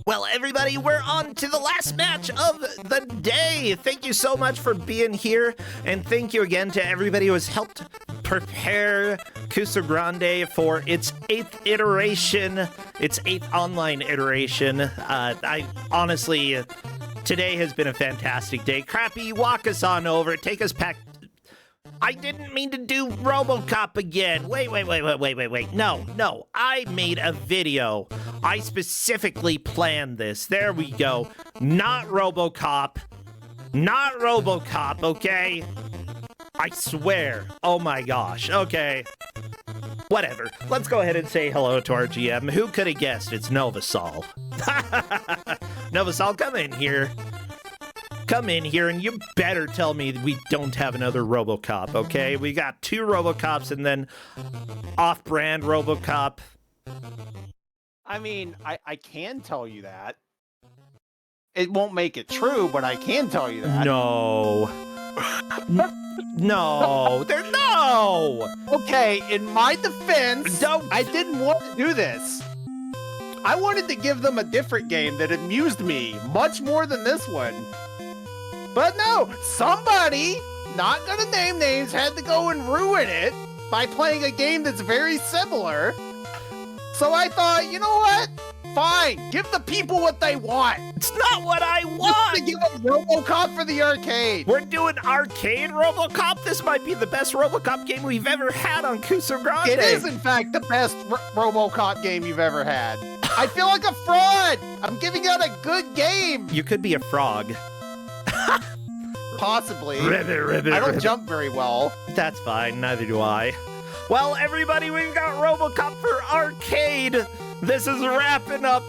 Well, everybody, we're on to the last match of the day. Thank you so much for being here, and thank you again to everybody who has helped prepare Kusogrand8 for its 8th iteration, its 8th online iteration. I honestly, today has been a fantastic day. Crappy, walk us on over, take us back. I didn't mean to do RoboCop again. Wait. No, I made a video. I specifically planned this. There we go. Not RoboCop. Not RoboCop, okay? I swear. Oh my gosh. Okay. Whatever. Let's go ahead and say hello to our GM. Who could have guessed it's Novasol? Novasol, come in here. Come in here, and you better tell me we don't have another RoboCop, okay? We got 2 RoboCops and then off-brand RoboCop. I mean, I can tell you that. It won't make it true, but I can tell you that. No. No. No! Okay, in my defense, I didn't want to do this. I wanted to give them a different game that amused me much more than this one. But no, somebody, not gonna name names, had to go and ruin it by playing a game that's very similar. So I thought, you know what? Fine, give the people what they want. It's not what I want! To give them RoboCop for the arcade. We're doing arcade RoboCop? This might be the best RoboCop game we've ever had on Kusogrand8. It is, in fact, the best RoboCop game you've ever had. I feel like a fraud. I'm giving out a good game. You could be a frog. Possibly. Ribbit. I don't jump very well. That's fine, neither do I. Well, everybody, we've got RoboCop for arcade. This is wrapping up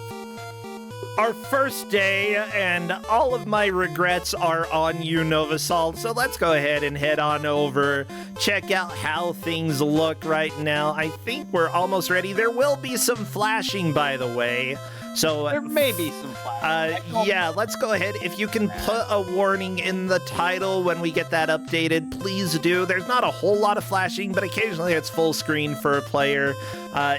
our first day, and all of my regrets are on you, Novasol. So let's go ahead and head on over, check out how things look right now. I think we're almost ready. There will be some flashing, by the way. So there may be some flashing. Yeah, let's go ahead. If you can put a warning in the title when we get that updated, please do. There's not a whole lot of flashing, but occasionally it's full screen for a player.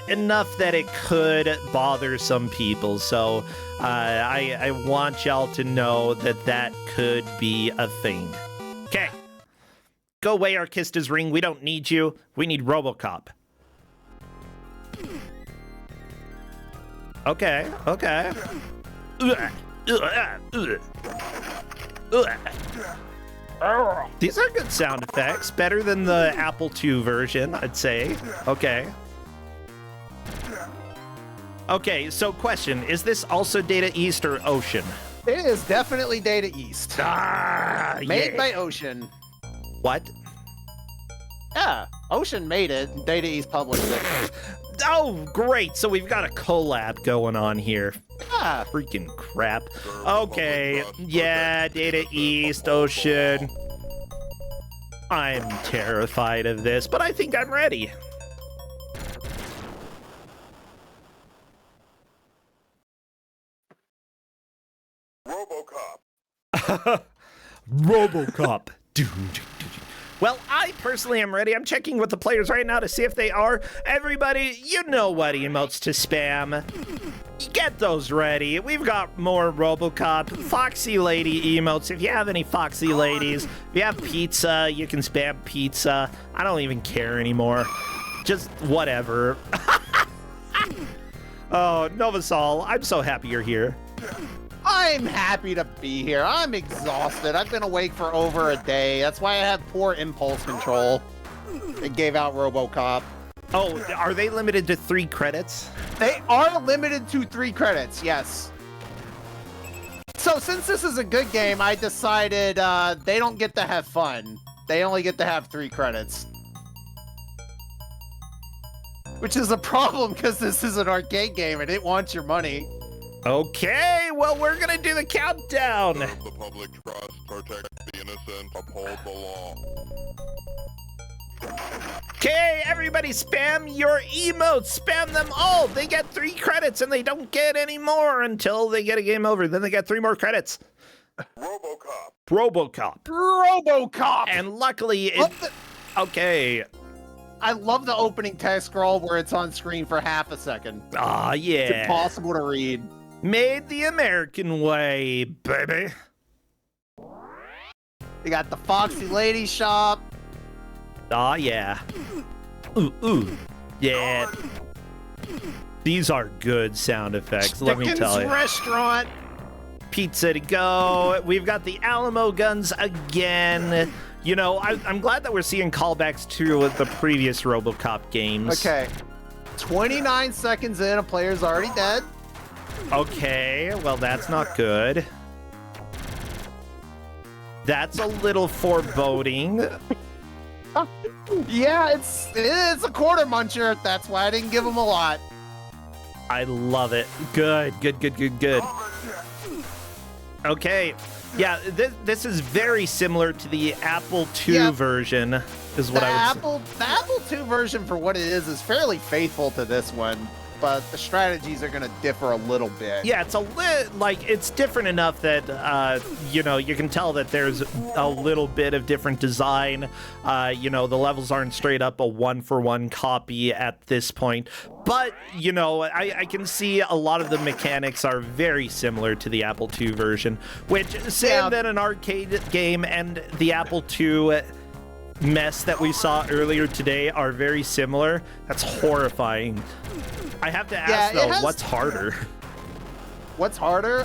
Enough that it could bother some people. So I want y'all to know that that could be a thing. Okay. Go away, Arkista's ring. We don't need you. We need RoboCop. Okay. These are good sound effects. Better than the Apple II version, I'd say. Okay. Okay, so question. Is this also Data East or Ocean? It is definitely Data East. Made by Ocean. What? Yeah, Ocean made it. Data East published it. Oh, great. So we've got a collab going on here. Ah, freaking crap. Okay. Yeah, Data East, Ocean. I'm terrified of this, but I think I'm ready. RoboCop. RoboCop. Well, I personally am ready. I'm checking with the players right now to see if they are. Everybody, you know what emotes to spam. Get those ready. We've got more RoboCop. Foxy Lady emotes. If you have any Foxy Ladies, if you have pizza, you can spam pizza. I don't even care anymore. Just whatever. Oh, Novasol, I'm so happy you're here. I'm happy to be here. I'm exhausted. I've been awake for over a day. That's why I have poor impulse control. It gave out RoboCop. Oh, are they limited to 3 credits? They are limited to 3 credits, yes. So since this is a good game, I decided they don't get to have fun. They only get to have 3 credits. Which is a problem because this is an arcade game and it wants your money. Okay, well, we're gonna do the countdown. Serve the public trust, protect the innocent, uphold the law. Okay, everybody spam your emotes. Spam them all. They get 3 credits and they don't get any more until they get a game over. Then they get 3 more credits. RoboCop. And luckily, okay. I love the opening text scroll where it's on screen for half a second. Ah, yeah. It's impossible to read. Made the American way, baby. You got the Foxy Lady shop. Aw, yeah. Ooh. Yeah. These are good sound effects, let me tell you. Restaurant. Pizza to go. We've got the Alamo guns again. You know, I'm glad that we're seeing callbacks to the previous RoboCop games. Okay. 29 seconds in, a player's already dead. Okay, well, that's not good. That's a little foreboding. Yeah, it's a quarter muncher. That's why I didn't give him a lot. I love it. Good. Okay. Yeah, this is very similar to the Apple II version, is what I would say. The Apple II version, for what it is fairly faithful to this one, but the strategies are going to differ a little bit. Yeah, it's it's different enough that, you know, you can tell that there's a little bit of different design. You know, the levels aren't straight up a one-for-one copy at this point. But, you know, I can see a lot of the mechanics are very similar to the Apple II version, which, saying that an arcade game and the Apple II mess that we saw earlier today are very similar, that's horrifying. I have to ask, though, what's harder? What's harder?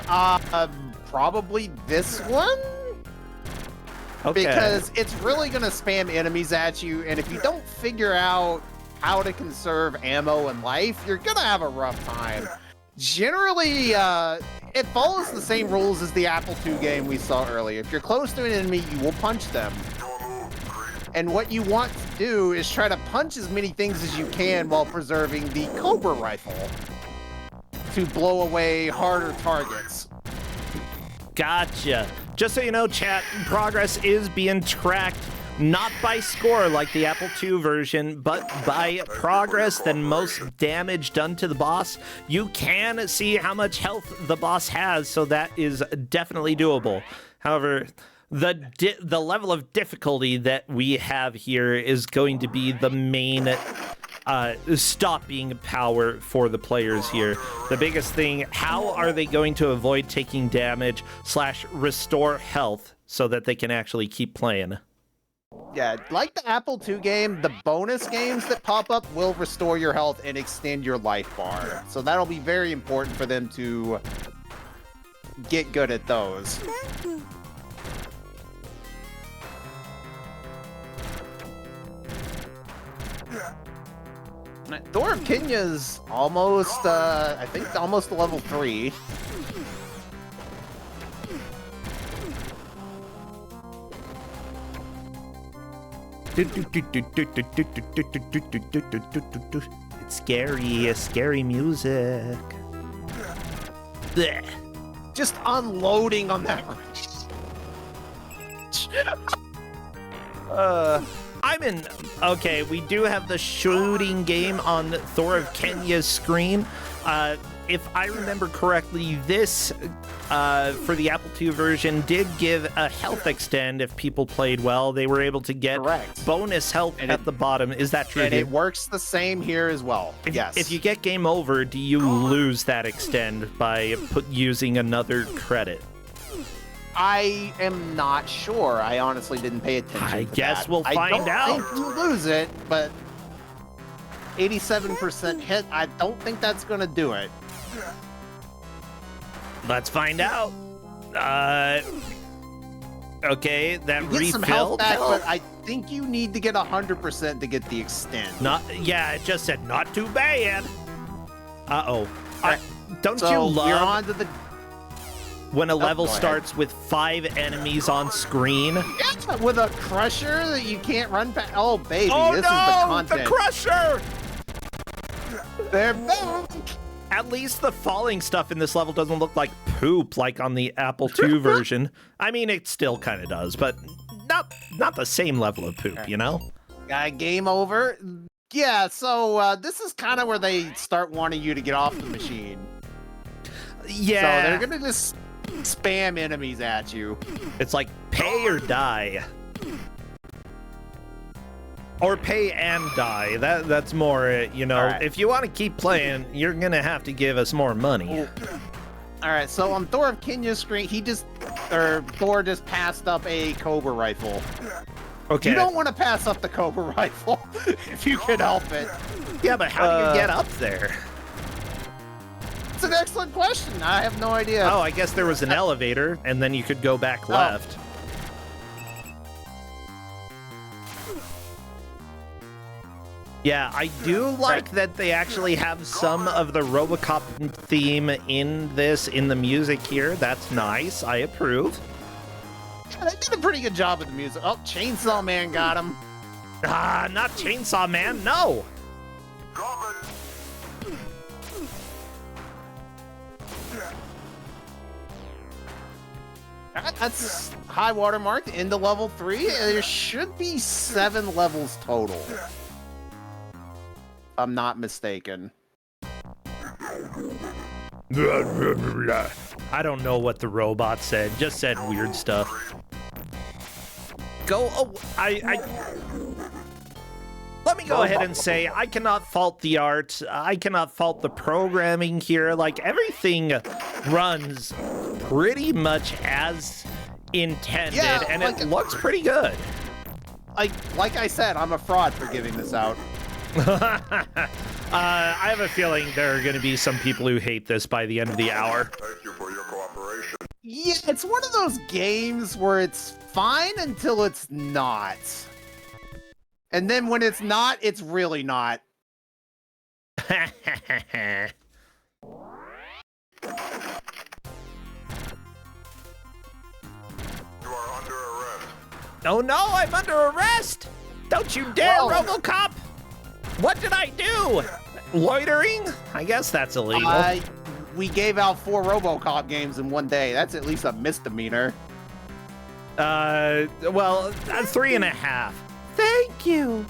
Probably this one? Okay. Because it's really going to spam enemies at you, and if you don't figure out how to conserve ammo and life, you're going to have a rough time. Generally, it follows the same rules as the Apple II game we saw earlier. If you're close to an enemy, you will punch them. And what you want to do is try to punch as many things as you can while preserving the Cobra rifle to blow away harder targets. Gotcha. Just so you know, chat, progress is being tracked not by score like the Apple II version, but by progress, then most damage done to the boss. You can see how much health the boss has, so that is definitely doable. However, the level of difficulty that we have here is going to be the main stopping power for the players here. The biggest thing, how are they going to avoid taking damage / restore health so that they can actually keep playing? Yeah, like the Apple II game, the bonus games that pop up will restore your health and extend your life bar. So that'll be very important for them to get good at those. Door of Kenya's almost, I think almost level 3. It's scary music. Blech. Just unloading on that. I'm in. Okay, we do have the shooting game on Thor of Kenya's screen. If I remember correctly, this, for the Apple II version, did give a health extend if people played well. They were able to get bonus health at the bottom. Is that true? And it works the same here as well. Yes. If you get game over, do you lose that extend by using another credit? I am not sure. I honestly didn't pay attention I to guess that. we'll find out. I don't think you lose it, but 87% hit, I don't think that's going to do it. Let's find out. Okay, that you get refilled some health back, but I think you need to get 100% to get the extend. Yeah, it just said not too bad. Uh-oh. Don't so you love... You're on to the... when a level starts with 5 enemies on screen? Yeah, with a crusher that you can't run past. Oh, baby, this is the content. The crusher! They're back! At least the falling stuff in this level doesn't look like poop like on the Apple II version. I mean, it still kind of does, but not the same level of poop, you know? Game over. Yeah, so this is kind of where they start wanting you to get off the machine. Yeah. So they're going to just spam enemies at you. It's like pay or die. Or pay and die. That's more, you know, if you want to keep playing, you're going to have to give us more money. All right, so on Thor of Kenya's screen, Thor just passed up a Cobra rifle. Okay. You don't want to pass up the Cobra rifle if you can help it. Yeah, but how do you get up there? It's an excellent question. I have no idea. Oh, I guess there was an elevator, and then you could go back left. Yeah, I do like that they actually have some of the RoboCop theme in the music here. That's nice. I approve. They did a pretty good job with the music. Oh, Chainsaw Man got him. Ah, not Chainsaw Man, no. That's high water mark into level 3. There should be 7 levels total. I'm not mistaken. I don't know what the robot said. Just said weird stuff. Let me go ahead and say I cannot fault the art. I cannot fault the programming here. Like, everything runs pretty much as intended, and it looks pretty good. Like I said, I'm a fraud for giving this out. I have a feeling there are going to be some people who hate this by the end of the hour. Thank you for your cooperation. Yeah, it's one of those games where it's fine until it's not. And then when it's not, it's really not. You are under arrest. Oh no, I'm under arrest! Don't you dare, RoboCop! What did I do? Loitering? I guess that's illegal. We gave out 4 RoboCop games in one day. That's at least a misdemeanor. Well, 3.5. Thank you.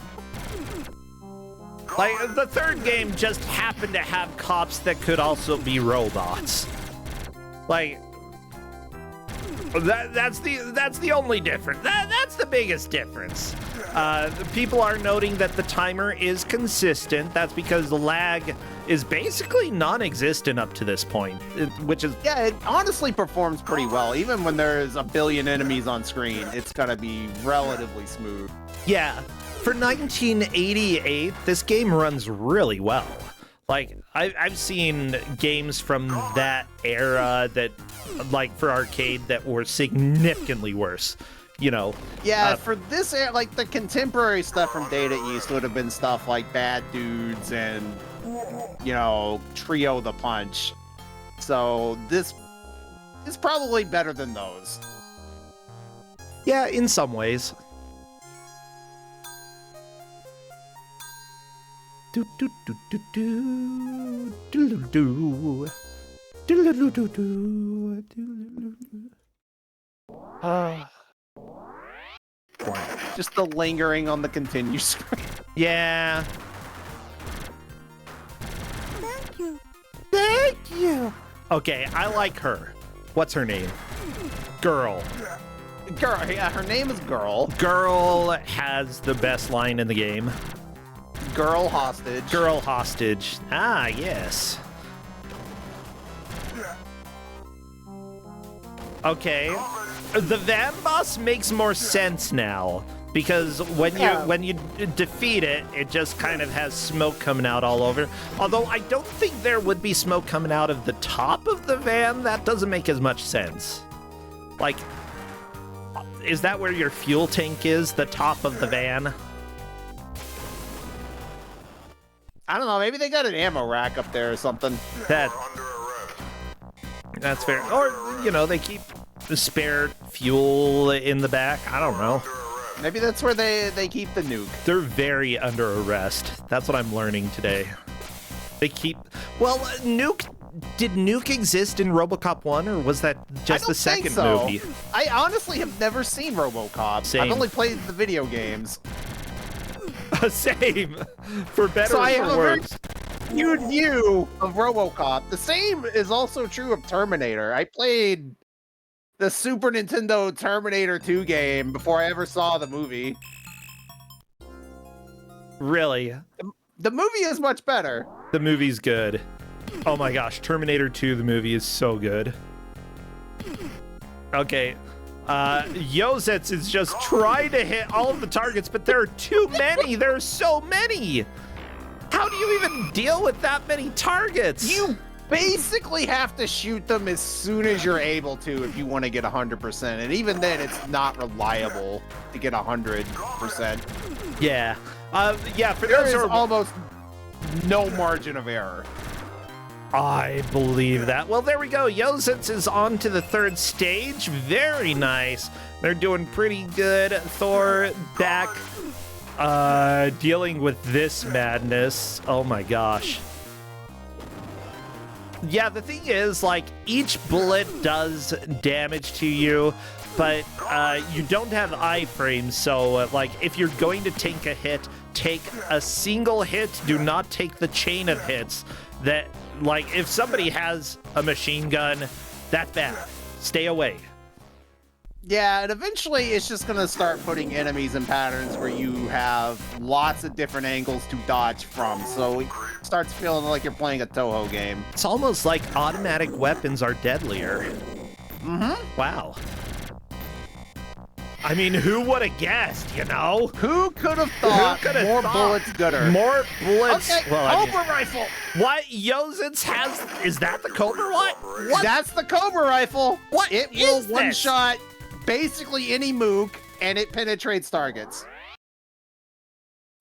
Like, the third game just happened to have cops that could also be robots. Like, that's the only difference. That's the biggest difference. People are noting that the timer is consistent. That's because the lag is basically non-existent up to this point, which is... Yeah, it honestly performs pretty well. Even when there's a billion enemies on screen, it's gonna be relatively smooth. Yeah, for 1988, this game runs really well. Like, I've seen games from that era that, like, for arcade that were significantly worse, you know. Yeah, for this era, like, the contemporary stuff from Data East would have been stuff like Bad Dudes and, you know, Trio the Punch. So this is probably better than those. Yeah, in some ways. Do do do do do do do do do do do do. Just the lingering on the continue screen. Yeah. Thank you. Thank you. Okay, I like her. What's her name? Girl. Girl, yeah, her name is Girl. Girl has the best line in the game. Girl hostage. Girl hostage. Ah, yes. Okay. The van boss makes more sense now, because when you defeat it, it just kind of has smoke coming out all over. Although I don't think there would be smoke coming out of the top of the van. That doesn't make as much sense. Like, is that where your fuel tank is? The top of the van? I don't know, maybe they got an ammo rack up there or something. That's fair. Or, you know, they keep the spare fuel in the back. I don't know. Maybe that's where they keep the nuke. They're very under arrest. That's what I'm learning today. They keep... Well, did Nuke exist in RoboCop 1, or was that just the second movie? I honestly have never seen RoboCop. Same. I've only played the video games. Same. For better So or I have for worse. a very skewed view of RoboCop. The same is also true of Terminator. I played the Super Nintendo Terminator 2 game before I ever saw the movie. Really? The movie is much better. The movie's good. Oh my gosh, Terminator 2, the movie, is so good. Okay. Yozets is just trying to hit all of the targets, but there are too many. There are so many. How do you even deal with that many targets? You basically have to shoot them as soon as you're able to if you want to get 100%. And even then, it's not reliable to get 100%. Yeah. Yeah, for There those is who are... almost no margin of error. I believe that. Well, there we go. Yozets is on to the third stage. Very nice. They're doing pretty good. Thor back dealing with this madness. Oh my gosh. Yeah, the thing is, like, each bullet does damage to you, but you don't have iframes, so, like, if you're going to take a hit, take a single hit. Do not take the chain of hits. That, like, if somebody has a machine gun, that's bad. Stay away. Yeah, and eventually it's just going to start putting enemies in patterns where you have lots of different angles to dodge from, so it starts feeling like you're playing a Toho game. It's almost like automatic weapons are deadlier. Mm-hmm. Wow. I mean, who would have guessed, you know? Who could have thought more bullets gooder? More bullets. Okay, Well, Cobra rifle. What Yozets has? Is that the Cobra? What? That's the Cobra rifle. What It will is this? one-shot basically any mook, and it penetrates targets.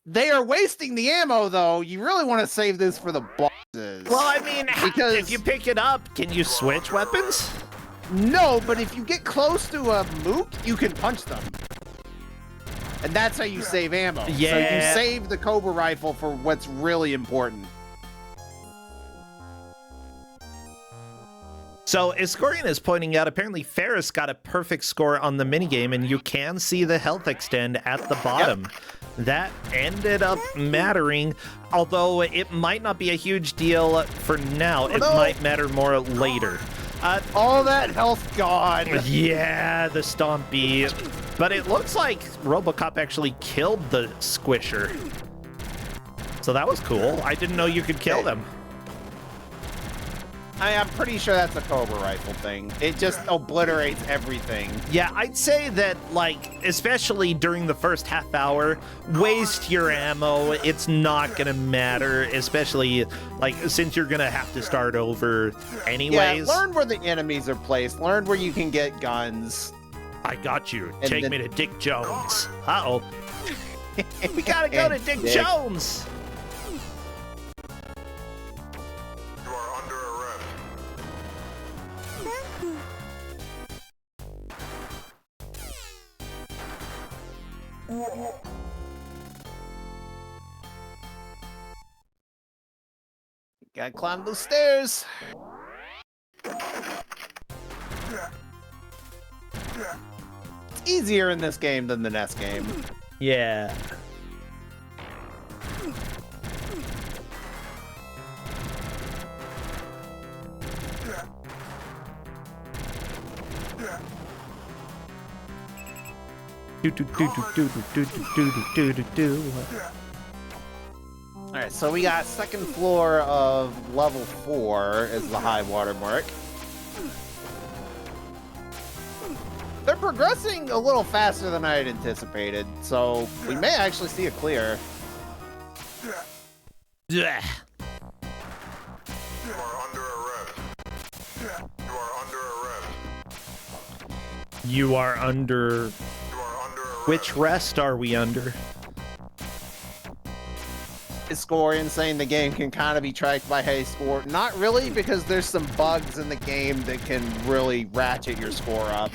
They are wasting the ammo, though. You really want to save this for the bosses. Well, I mean, because if you pick it up, can you switch weapons? No, but if you get close to a mook, you can punch them. And that's how you save ammo. Yeah. So you save the Cobra rifle for what's really important. So, Iskorian is pointing out, apparently Ferris got a perfect score on the minigame, and you can see the health extend at the bottom. Yep. That ended up mattering, although it might not be a huge deal for now. It might matter more later. All that health gone. Yeah, the Stompy. But it looks like RoboCop actually killed the Squisher. So that was cool. I didn't know you could kill them. I'm pretty sure that's a Cobra rifle thing. It just obliterates everything. Yeah, I'd say that, like, especially during the first half hour, waste your ammo. It's not gonna matter, especially, like, since you're gonna have to start over anyways. Yeah, learn where the enemies are placed. Learn where you can get guns. I got you. And Take me to Dick Jones. Uh-oh. We gotta go to Dick Jones. Gotta climb those stairs. It's easier in this game than the NES game. Yeah. Alright, so we got second floor of level 4 is the high water mark. They're progressing a little faster than I had anticipated, so we may actually see a clear. Yeah. You are under arrest. You are under arrest. You are under... You are under arrest. Which rest are we under? Iskorian saying the game can kind of be tracked by high score. Not really, because there's some bugs in the game that can really ratchet your score up.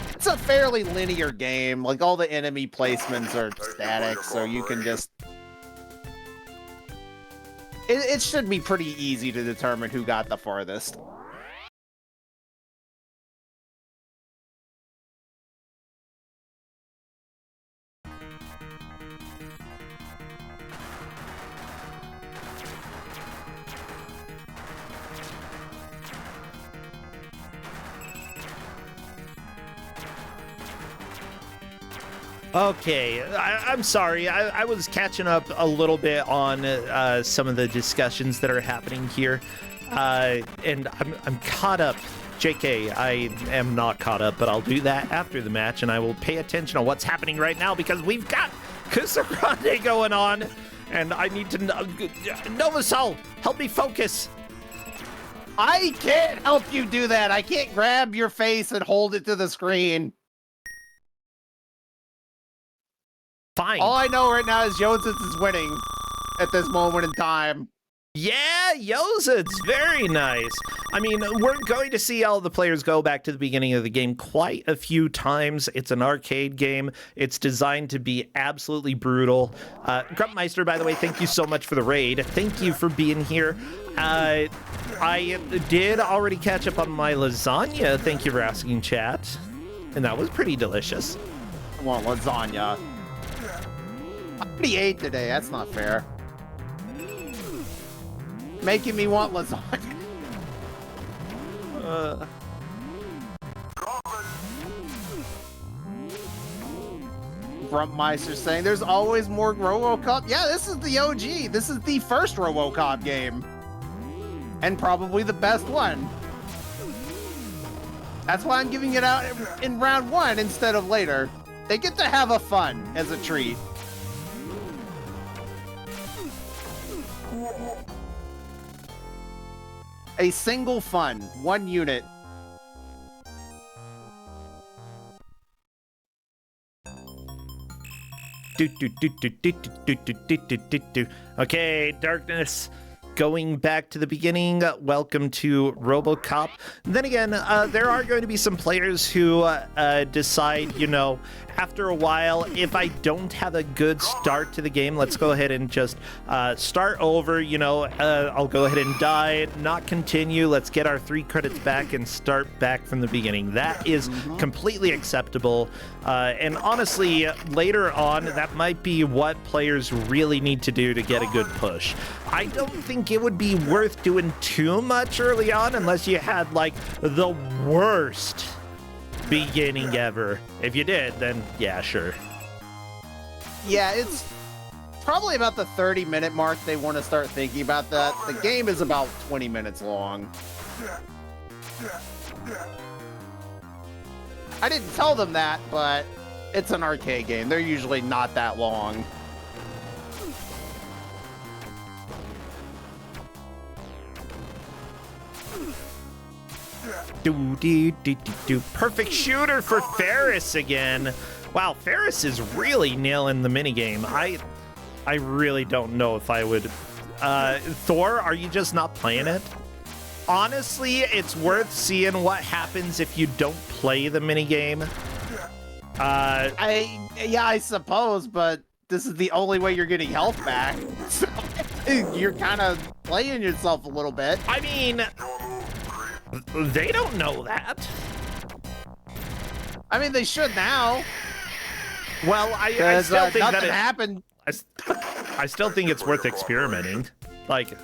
It's a fairly linear game. Like, all the enemy placements are static, so you can just... It should be pretty easy to determine who got the farthest. Okay, I'm sorry. I was catching up a little bit on some of the discussions that are happening here, and I'm caught up. JK, I am not caught up, but I'll do that after the match, and I will pay attention on what's happening right now because we've got Kusogrand8 going on, and I need to know. Novasol, help me focus. I can't help you do that. I can't grab your face and hold it to the screen. Fine. All I know right now is Joseph is winning at this moment in time. Yeah, Yozit's very nice. I mean, we're going to see all the players go back to the beginning of the game quite a few times. It's an arcade game. It's designed to be absolutely brutal. Grumpmeister, by the way, thank you so much for the raid. Thank you for being here. I did already catch up on my lasagna. Thank you for asking, chat. And that was pretty delicious. I want lasagna. I already ate today. That's not fair. Making me want lasagna. Grumpmeister saying there's always more RoboCop. Yeah, this is the OG. This is the first RoboCop game. And probably the best one. That's why I'm giving it out in round 1 instead of later. They get to have a fun as a treat. A single fun, 1 unit. Okay, darkness. Going back to the beginning, welcome to RoboCop. Then again, there are going to be some players who decide, you know, after a while, if I don't have a good start to the game, let's go ahead and just start over, you know, I'll go ahead and die, not continue, let's get our 3 credits back and start back from the beginning. That is completely acceptable, and honestly, later on, that might be what players really need to do to get a good push. I don't think it would be worth doing too much early on unless you had, like, the worst beginning ever. If you did, then yeah, sure. Yeah, it's probably about the 30-minute mark they want to start thinking about that. The game is about 20 minutes long. I didn't tell them that, but it's an arcade game. They're usually not that long. Perfect shooter for Ferris again. Wow, Ferris is really nailing the minigame. I really don't know if I would. Thor, are you just not playing it? Honestly, it's worth seeing what happens if you don't play the minigame. Yeah, I suppose, but this is the only way you're getting health back. So you're kind of playing yourself a little bit. I mean, they don't know that. I mean, they should now. Well, I still think nothing that happened. I still think it's worth experimenting, like,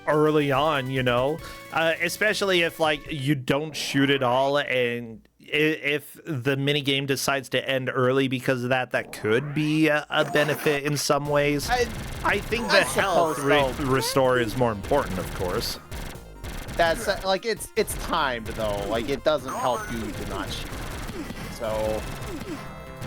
early on, you know, especially if, like, you don't shoot at all, and if the minigame decides to end early because of that, that could be a benefit in some ways. I think the health restore is more important, of course. That's like it's timed though. Like it doesn't help you to not shoot.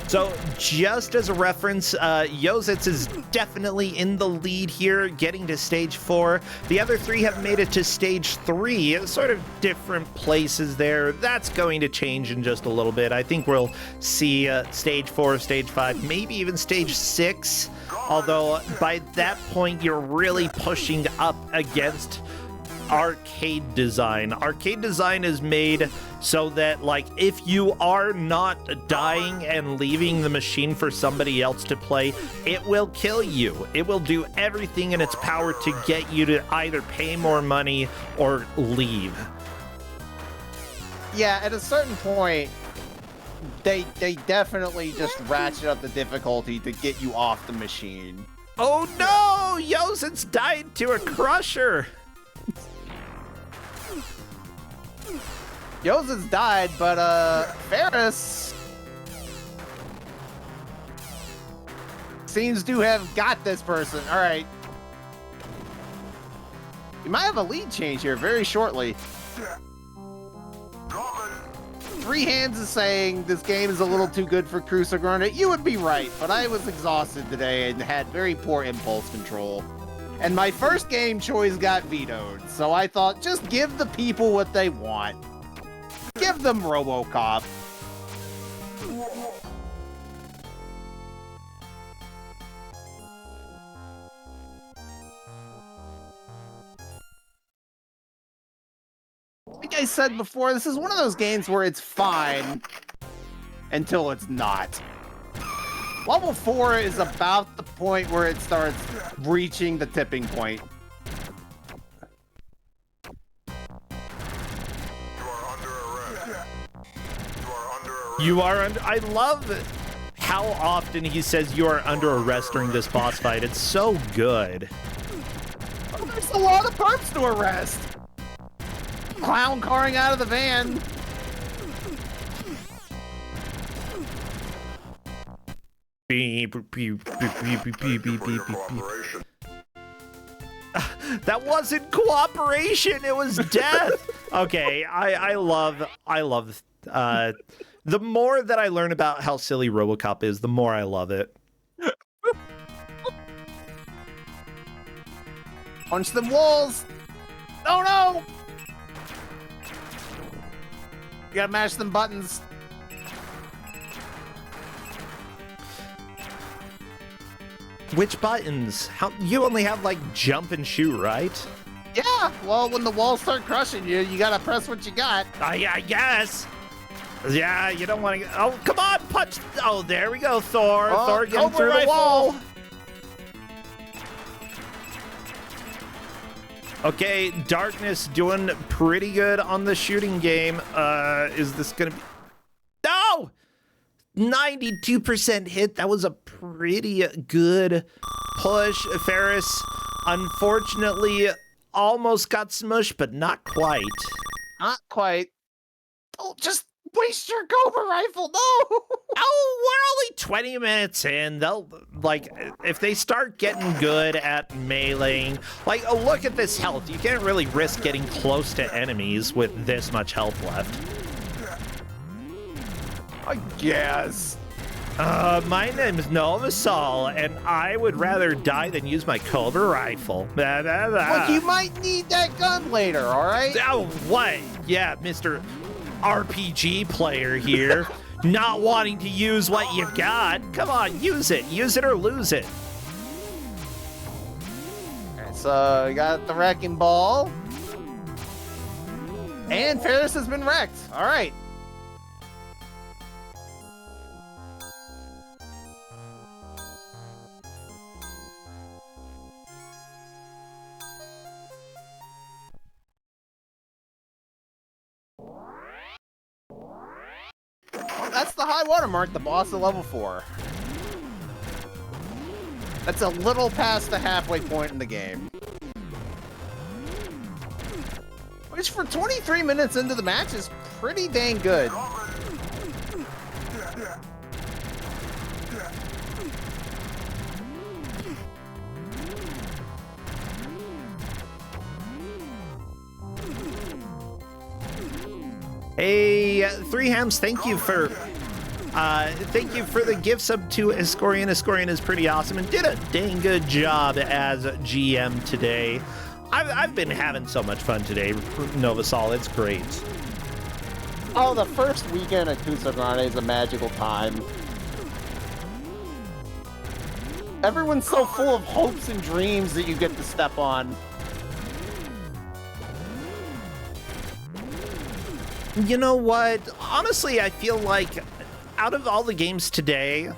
So just as a reference, Yozitz is definitely in the lead here, getting to stage 4. The other 3 have made it to stage 3, sort of different places there. That's going to change in just a little bit. I think we'll see stage 4, stage 5, maybe even stage 6. Although by that point, you're really pushing up against arcade design. Arcade design is made so that, like, if you are not dying and leaving the machine for somebody else to play, it will kill you. It will do everything in its power to get you to either pay more money or leave. Yeah, at a certain point, they definitely just ratchet up the difficulty to get you off the machine. Oh no! Yozit's died to a crusher! Yozit's died, but Ferris seems to have got this person. All right. You might have a lead change here very shortly. Three Hands is saying this game is a little too good for Kusogrand8. You would be right, but I was exhausted today and had very poor impulse control. And my first game choice got vetoed, so I thought just give the people what they want. Give them RoboCop. Like I said before, this is one of those games where it's fine until it's not. Level 4 is about the point where it starts reaching the tipping point. You are under. I love how often he says you are under arrest during this boss fight. It's so good. There's a lot of perps to arrest. Clown carring out of the van. Beep, beep, beep, beep, beep, beep, beep, beep, beep. That wasn't cooperation. It was death. Okay, I love. The more that I learn about how silly RoboCop is, the more I love it. Punch them walls. Oh no! You gotta mash them buttons. Which buttons? How you only have like jump and shoot, right? Yeah, well, when the walls start crushing you, you gotta press what you got. I guess. Yeah, you don't want to. Oh, come on, punch! Oh, there we go, Thor. Oh, Thor getting through the rifle. wall. Okay, Darkness doing pretty good on the shooting game. Is this gonna be? No! 92% hit. That was a pretty good push. Ferris, unfortunately, almost got smushed, but not quite. Not quite. Don't just waste your Cobra rifle, no! Oh, we're only 20 minutes in. They'll, like, if they start getting good at meleeing, like, oh, look at this health. You can't really risk getting close to enemies with this much health left. I guess. My name is Novasol, and I would rather die than use my Cobra rifle. Blah, blah, blah. Look, you might need that gun later, all right? Oh, what? Yeah, Mr. RPG player here. Not wanting to use what you've got. Come on, use it. Use it or lose it. Alright, so we got the wrecking ball. And Ferris has been wrecked. All right. That's the high watermark, the boss of level 4. That's a little past the halfway point in the game. Which for 23 minutes into the match is pretty dang good. Hey, Three Hams, thank you for the gift sub to Escorian. Escorian is pretty awesome and did a dang good job as GM today. I've been having so much fun today, Novasol. It's great. Oh, the first weekend at Kusogrand8 is a magical time. Everyone's so full of hopes and dreams that you get to step on. You know what? Honestly, I feel like out of all the games today,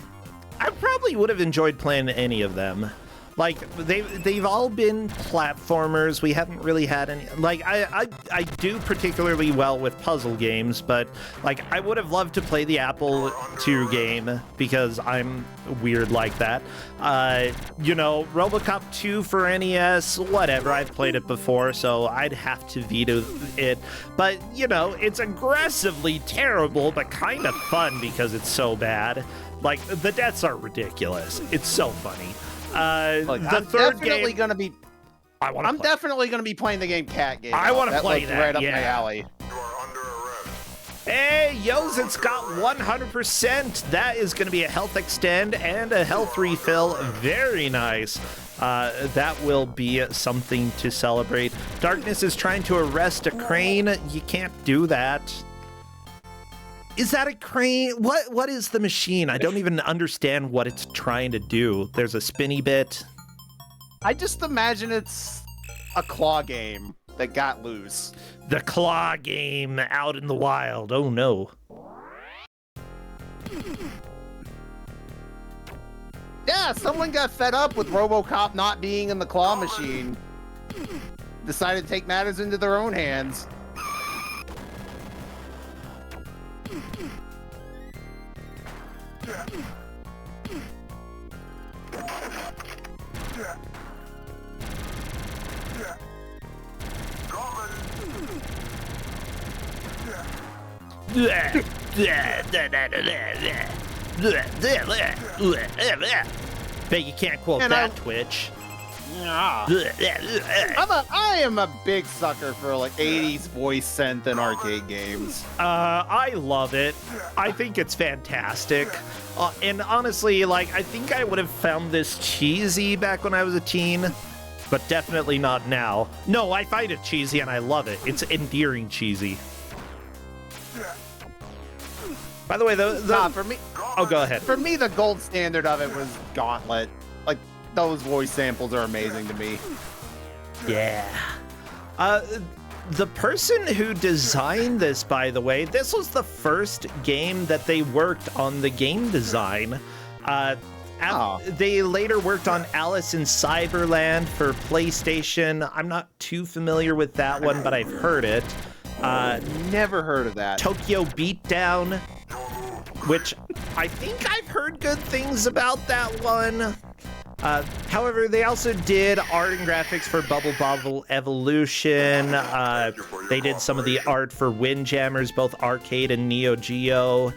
I probably would have enjoyed playing any of them. Like, they've all been platformers. We haven't really had any... Like, I do particularly well with puzzle games, but, like, I would have loved to play the Apple II game because I'm weird like that. You know, RoboCop 2 for NES, whatever. I've played it before, so I'd have to veto it. But, you know, it's aggressively terrible, but kind of fun because it's so bad. Like, the deaths are ridiculous. It's so funny. Look, the I'm third definitely game... gonna be. I'm definitely gonna be playing the game Cat Game. I want to play looks that, right up yeah. my alley. You are under arrest. Hey, Yo's got 100%. That is going to be a health extend and a health refill. Very nice. That will be something to celebrate. Darkness is trying to arrest a crane. You can't do that. Is that a crane? What is the machine? I don't even understand what it's trying to do. There's a spinny bit. I just imagine it's a claw game that got loose. The claw game out in the wild. Oh no. Yeah, someone got fed up with RoboCop not being in the claw machine. Decided to take matters into their own hands. Bet you can't quote And that, Twitch. I am a big sucker for like 80s voice synth in arcade games. I love it. I think it's fantastic. And honestly, like, I think I would have found this cheesy back when I was a teen, but definitely not now. No, I find it cheesy and I love it. It's endearing cheesy. By the way, For me, oh, go ahead. For me, the gold standard of it was Gauntlet. Like, those voice samples are amazing to me. Yeah. The person who designed this, by the way, this was the first game that they worked on the game design. They later worked on Alice in Cyberland for PlayStation. I'm not too familiar with that one, but I've heard it. Never heard of that. Tokyo Beatdown, which I think I've heard good things about that one. However, they also did art and graphics for Bubble Bobble Evolution. They did some of the art for Windjammers, both arcade and Neo Geo.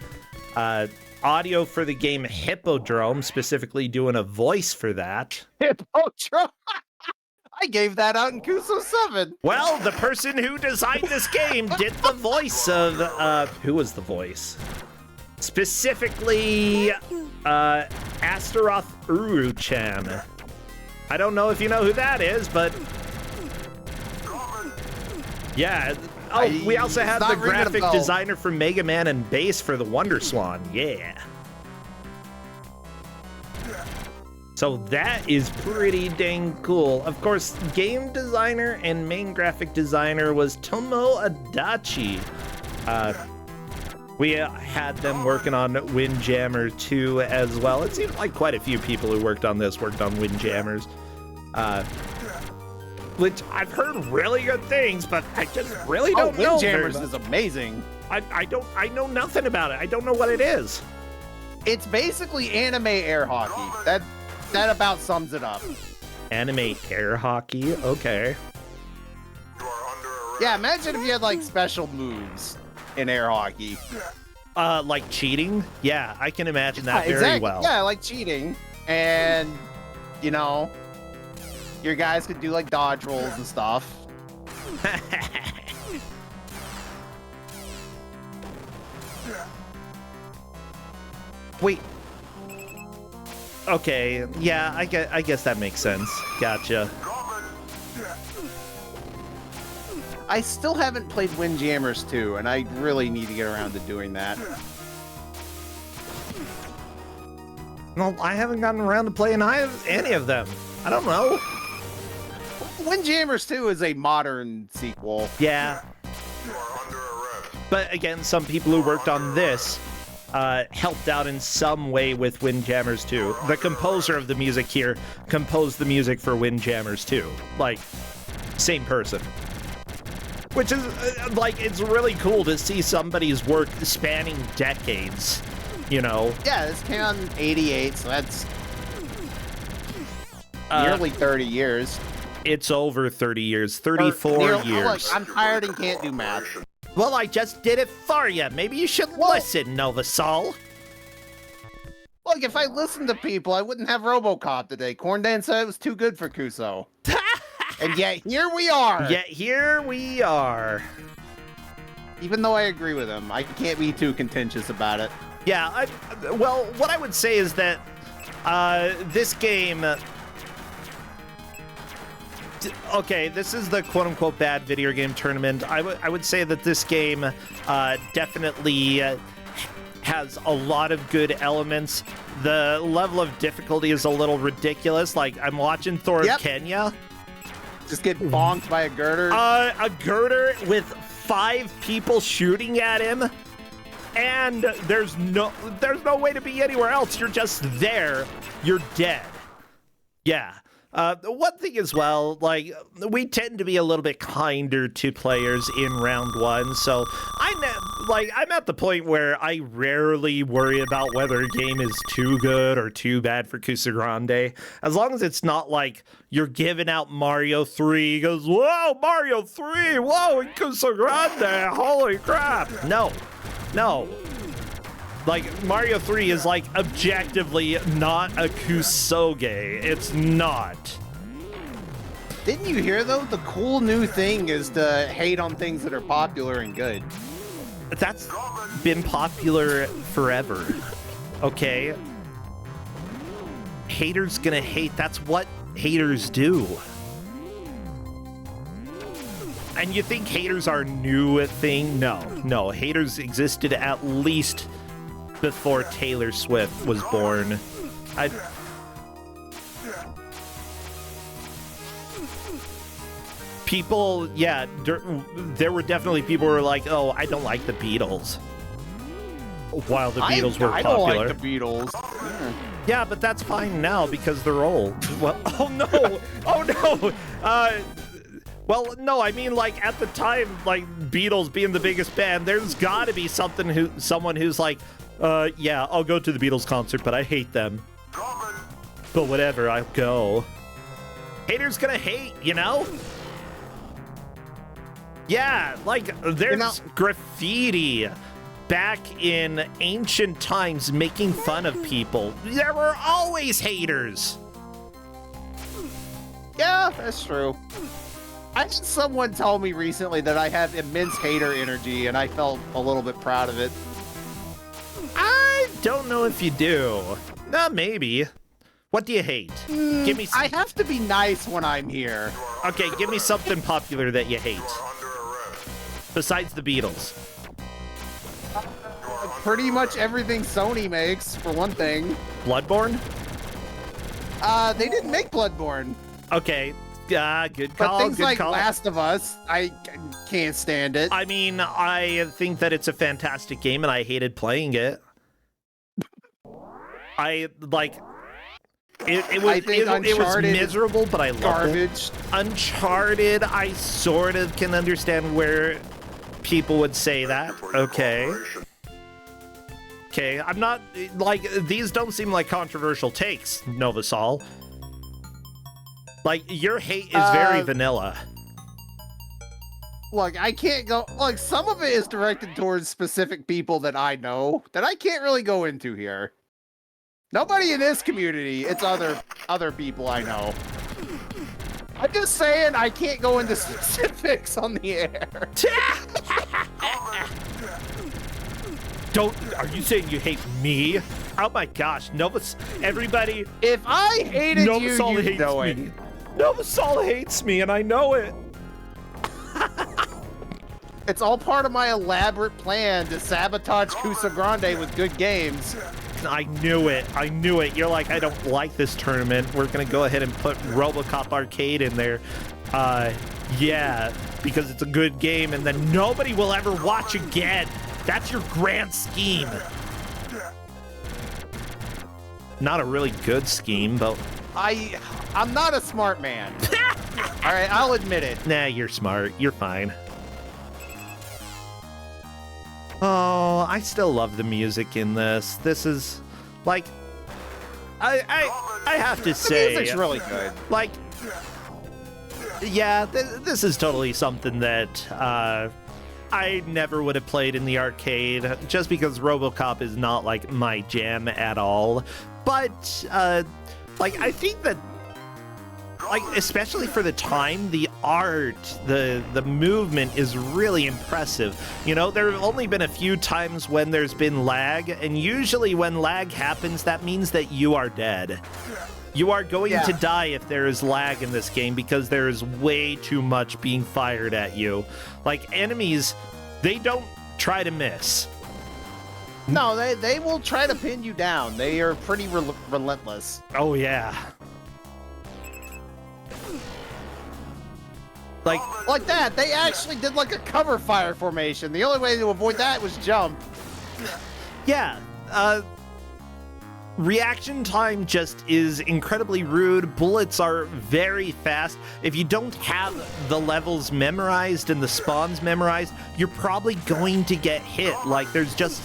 Audio for the game Hippodrome, specifically doing a voice for that. Hippodrome? I gave that out in Kuso 7. Well, the person who designed this game did the voice of, who was the voice? Specifically, Astaroth Uru-chan. I don't know if you know who that is, but yeah. Oh, we also had the graphic designer for Mega Man and bass for the Wonder Swan. Yeah. So that is pretty dang cool. Of course, game designer and main graphic designer was Tomo Adachi. We had them working on Windjammer 2 as well. It seems like quite a few people who worked on this worked on Windjammers. Which I've heard really good things, but I just really don't know. Windjammers is amazing. I know nothing about it. I don't know what it is. It's basically anime air hockey. That about sums it up. Anime air hockey? Okay. You are under arrest. Yeah, imagine if you had like special moves in air hockey. Like cheating? Yeah, I can imagine that very exactly. well. Yeah, like cheating. And, you know, your guys could do like dodge rolls and stuff. Wait. Okay, yeah, I guess that makes sense. Gotcha. I still haven't played Windjammers 2, and I really need to get around to doing that. No, I haven't gotten around to playing any of them. I don't know. Windjammers 2 is a modern sequel. Yeah. You are under arrest. But again, some people who worked on this helped out in some way with Windjammers 2. The composer of the music here composed the music for Windjammers 2. Like, same person. Which is, like, it's really cool to see somebody's work spanning decades, you know? Yeah, this came out in 88, so that's nearly 30 years. It's over 30 years, 34 years. Look, I'm tired and can't do math. Well, I just did it for you. Maybe you should listen, Nova Sol. Look, if I listened to people, I wouldn't have RoboCop today. Corndan said it was too good for Kuso. And yet, here we are. Yet here we are. Even though I agree with him, I can't be too contentious about it. Yeah, well, what I would say is that this game... Okay, this is the quote-unquote bad video game tournament. I would say that this game definitely has a lot of good elements. The level of difficulty is a little ridiculous. Like, I'm watching Thor of Kenya. Just get bonked by a girder? A girder with 5 people shooting at him. And there's no way to be anywhere else. You're just there. You're dead. Yeah. One thing as well, like, we tend to be a little bit kinder to players in round 1, so I'm at the point where I rarely worry about whether a game is too good or too bad for Kusogrand8. As long as it's not like you're giving out Mario 3, goes, whoa, Mario 3, whoa, in Kusogrand8, holy crap. No. Like, Mario 3 is, like, objectively not a Kusoge. It's not. Didn't you hear, though? The cool new thing is to hate on things that are popular and good. That's been popular forever. Okay? Haters gonna hate. That's what haters do. And you think haters are a new thing? No. Haters existed at least before Taylor Swift was born. People, yeah, there were definitely people who were like, oh, I don't like the Beatles. While the Beatles were popular. I don't like the Beatles. Yeah, but that's fine now because they're old. Well, oh no. Well, no, I mean, like, at the time, like, Beatles being the biggest band, there's gotta be someone who's like, yeah, I'll go to the Beatles concert, but I hate them. But whatever, I'll go. Haters gonna hate, you know? Yeah, like, there's graffiti back in ancient times making fun of people. There were always haters. Yeah, that's true. I had someone tell me recently that I have immense hater energy, and I felt a little bit proud of it. I don't know if you do. Maybe. What do you hate? Give me. I have to be nice when I'm here. Okay, give me something popular that you hate. Besides the Beatles. Pretty much everything Sony makes, for one thing. Bloodborne? They didn't make Bloodborne. Okay. Good call. But things good like call. Last of Us, I can't stand it. I mean, I think that it's a fantastic game, and I hated playing it. It was miserable, but I loved it. Uncharted, I sort of can understand where people would say that. Okay. I'm not, like, these don't seem like controversial takes, Novasol. Like, your hate is very vanilla. Look, I can't go... Like, some of it is directed towards specific people that I know that I can't really go into here. Nobody in this community. It's other people I know. I'm just saying I can't go into specifics on the air. Are you saying you hate me? Oh my gosh, everybody... If I hated Novasol you know it. Novasol hates me, and I know it. It's all part of my elaborate plan to sabotage Kusogrand8 with good games. I knew it. You're like, I don't like this tournament. We're gonna go ahead and put RoboCop Arcade in there. Yeah, because it's a good game, and then nobody will ever watch again. That's your grand scheme. Not a really good scheme, but... I'm not a smart man. All right, I'll admit it. Nah, you're smart. You're fine. Oh, I still love the music in this. This is, like... I have to say... The music's really good. Like... Yeah, this is totally something that I never would have played in the arcade just because RoboCop is not like my jam at all. But like I think that like especially for the time, the art, the movement is really impressive. You know, there have only been a few times when there's been lag, and usually when lag happens, that means that you are dead. You are going to die if there is lag in this game because there is way too much being fired at you. Like, enemies, they don't try to miss. No, they will try to pin you down. They are pretty relentless. Oh, yeah. Like that, they actually did like a cover fire formation. The only way to avoid that was jump. Yeah, reaction time just is incredibly rude. Bullets are very fast. If you don't have the levels memorized and the spawns memorized, you're probably going to get hit. Like, there's just...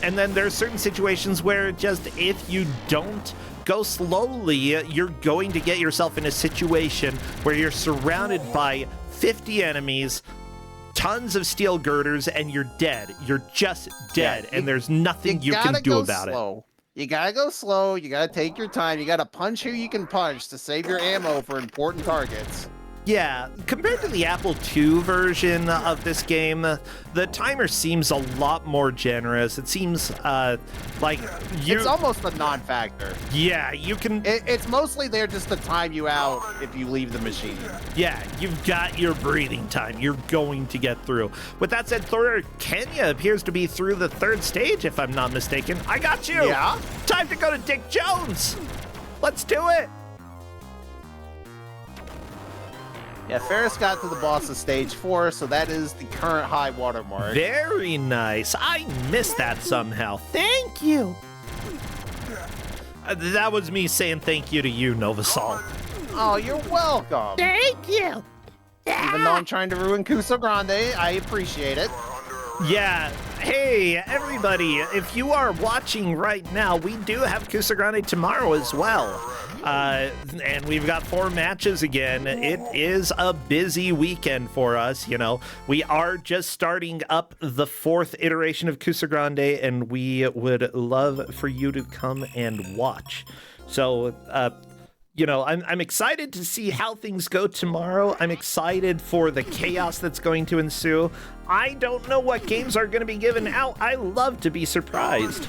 And then there's certain situations where just if you don't go slowly, you're going to get yourself in a situation where you're surrounded by 50 enemies, tons of steel girders, and you're dead. You're just dead, and there's nothing you can do about it. You gotta go slow, you gotta take your time, you gotta punch who you can punch to save your ammo for important targets. Yeah, compared to the Apple II version of this game, the timer seems a lot more generous. It seems like you... It's almost a non-factor. Yeah, you can... It's mostly there just to time you out if you leave the machine. Yeah, you've got your breathing time. You're going to get through. With that said, Thor, Kenya appears to be through the third stage, if I'm not mistaken. I got you! Yeah? Time to go to Dick Jones! Let's do it! Yeah, Ferris got to the boss of stage 4, so that is the current high water mark. Very nice. I missed that somehow. Thank you. That was me saying thank you to you, Novasol. Oh, you're welcome. Thank you. Even though I'm trying to ruin Kusogrand8, I appreciate it. Yeah. Hey, everybody, if you are watching right now, we do have Kusogrand8 tomorrow as well. And we've got 4 matches again. It is a busy weekend for us, you know. We are just starting up the 4th iteration of Kusogrand8, and we would love for you to come and watch. So, you know, I'm excited to see how things go tomorrow. I'm excited for the chaos that's going to ensue. I don't know what games are going to be given out. I love to be surprised.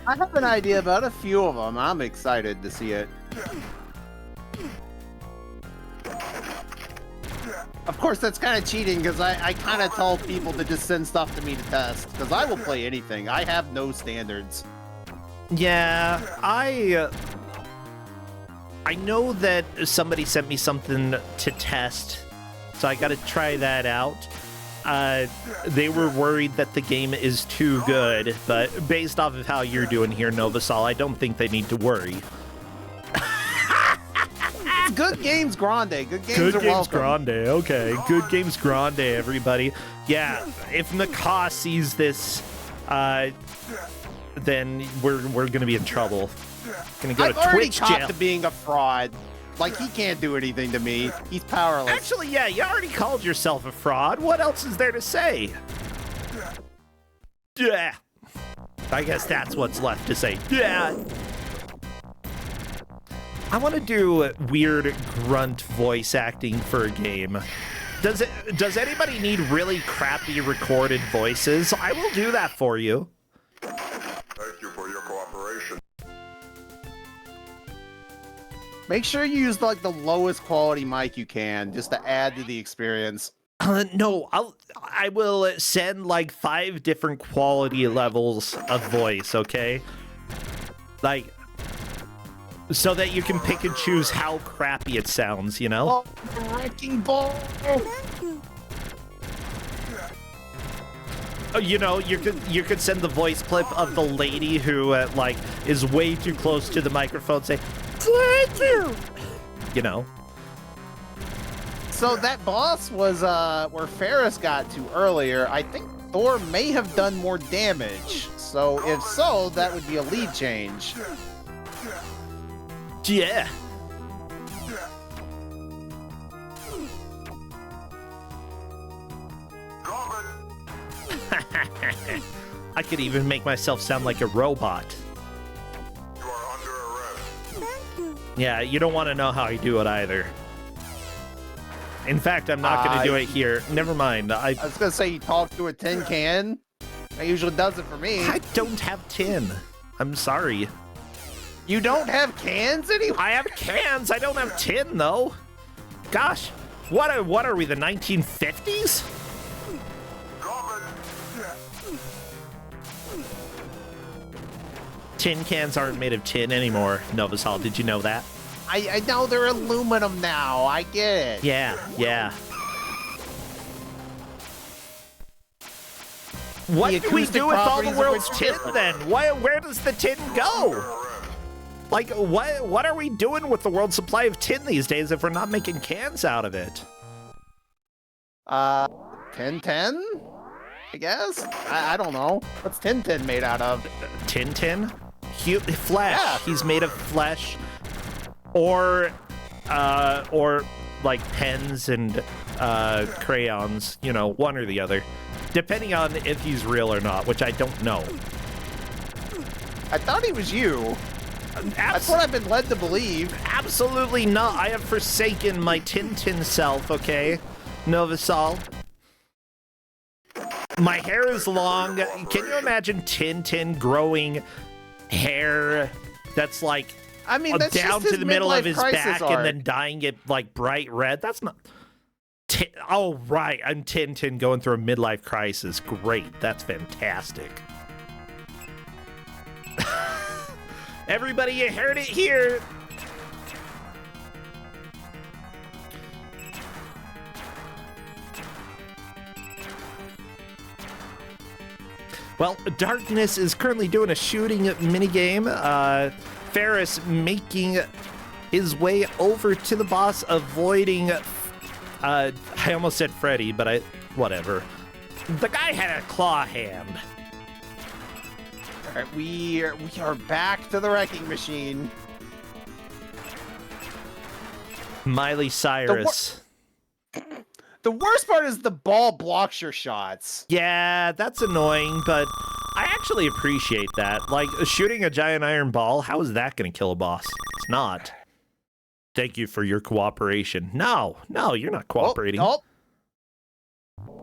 I have an idea about a few of them. I'm excited to see it. Of course, that's kind of cheating because I kind of tell people to just send stuff to me to test because I will play anything. I have no standards. Yeah, I know that somebody sent me something to test, so I got to try that out. They were worried that the game is too good, but based off of how you're doing here, Novasol, I don't think they need to worry. Good games grande. Good games are welcome. Grande, okay. Good games grande, everybody. Yeah, if Naka sees this, then we're gonna be in trouble. Gonna go I've to already Twitch copped jail. to being a fraud. Like, he can't do anything to me. He's powerless. Actually, yeah, you already called yourself a fraud. What else is there to say? Yeah. I guess that's what's left to say. Yeah. I want to do weird grunt voice acting for a game. Does anybody need really crappy recorded voices? I will do that for you. Thank you for your cooperation. Make sure you use like the lowest quality mic you can, just to add to the experience. No, I will send like 5 different quality levels of voice, okay? Like, so that you can pick and choose how crappy it sounds, you know? Oh, wrecking ball! You know, you could send the voice clip of the lady who like is way too close to the microphone, say, "Thank you," you know. So that boss was where Ferris got to earlier. I think Thor may have done more damage. So if so, that would be a lead change. Yeah. I could even make myself sound like a robot. You are under arrest. Yeah, you don't want to know how I do it either. In fact, I'm not going to do it here. Never mind. I was going to say you talk to a tin can. That usually does it for me. I don't have tin. I'm sorry. You don't have cans anymore? I have cans. I don't have tin, though. Gosh, what are we, the 1950s? Tin cans aren't made of tin anymore, Novasol. Did you know that? I know they're aluminum now. I get it. Yeah. What do we do with all the world's tin, then? Where does the tin go? Like, what are we doing with the world's supply of tin these days if we're not making cans out of it? 1010? I guess? I don't know. What's 1010 made out of? Tin? Flesh. Yeah. He's made of flesh. Or like pens and crayons, you know, one or the other. Depending on if he's real or not, which I don't know. I thought he was you. That's what I've been led to believe. Absolutely not. I have forsaken my Tintin self, okay? Novasol. My hair is long. Can you imagine Tintin growing hair that's like I mean, that's down just to the middle of his back art. and then dyeing it like bright red? That's not... Oh, right. I'm Tintin going through a midlife crisis. Great. That's fantastic. Everybody, you heard it here. Well, Darkness is currently doing a shooting minigame. Ferris making his way over to the boss, avoiding... I almost said Freddy, but whatever. The guy had a claw hand. All right, we are back to the wrecking machine. Miley Cyrus. The worst part is the ball blocks your shots. Yeah, that's annoying, but I actually appreciate that. Like, shooting a giant iron ball, how is that going to kill a boss? It's not. Thank you for your cooperation. No, you're not cooperating. Oh.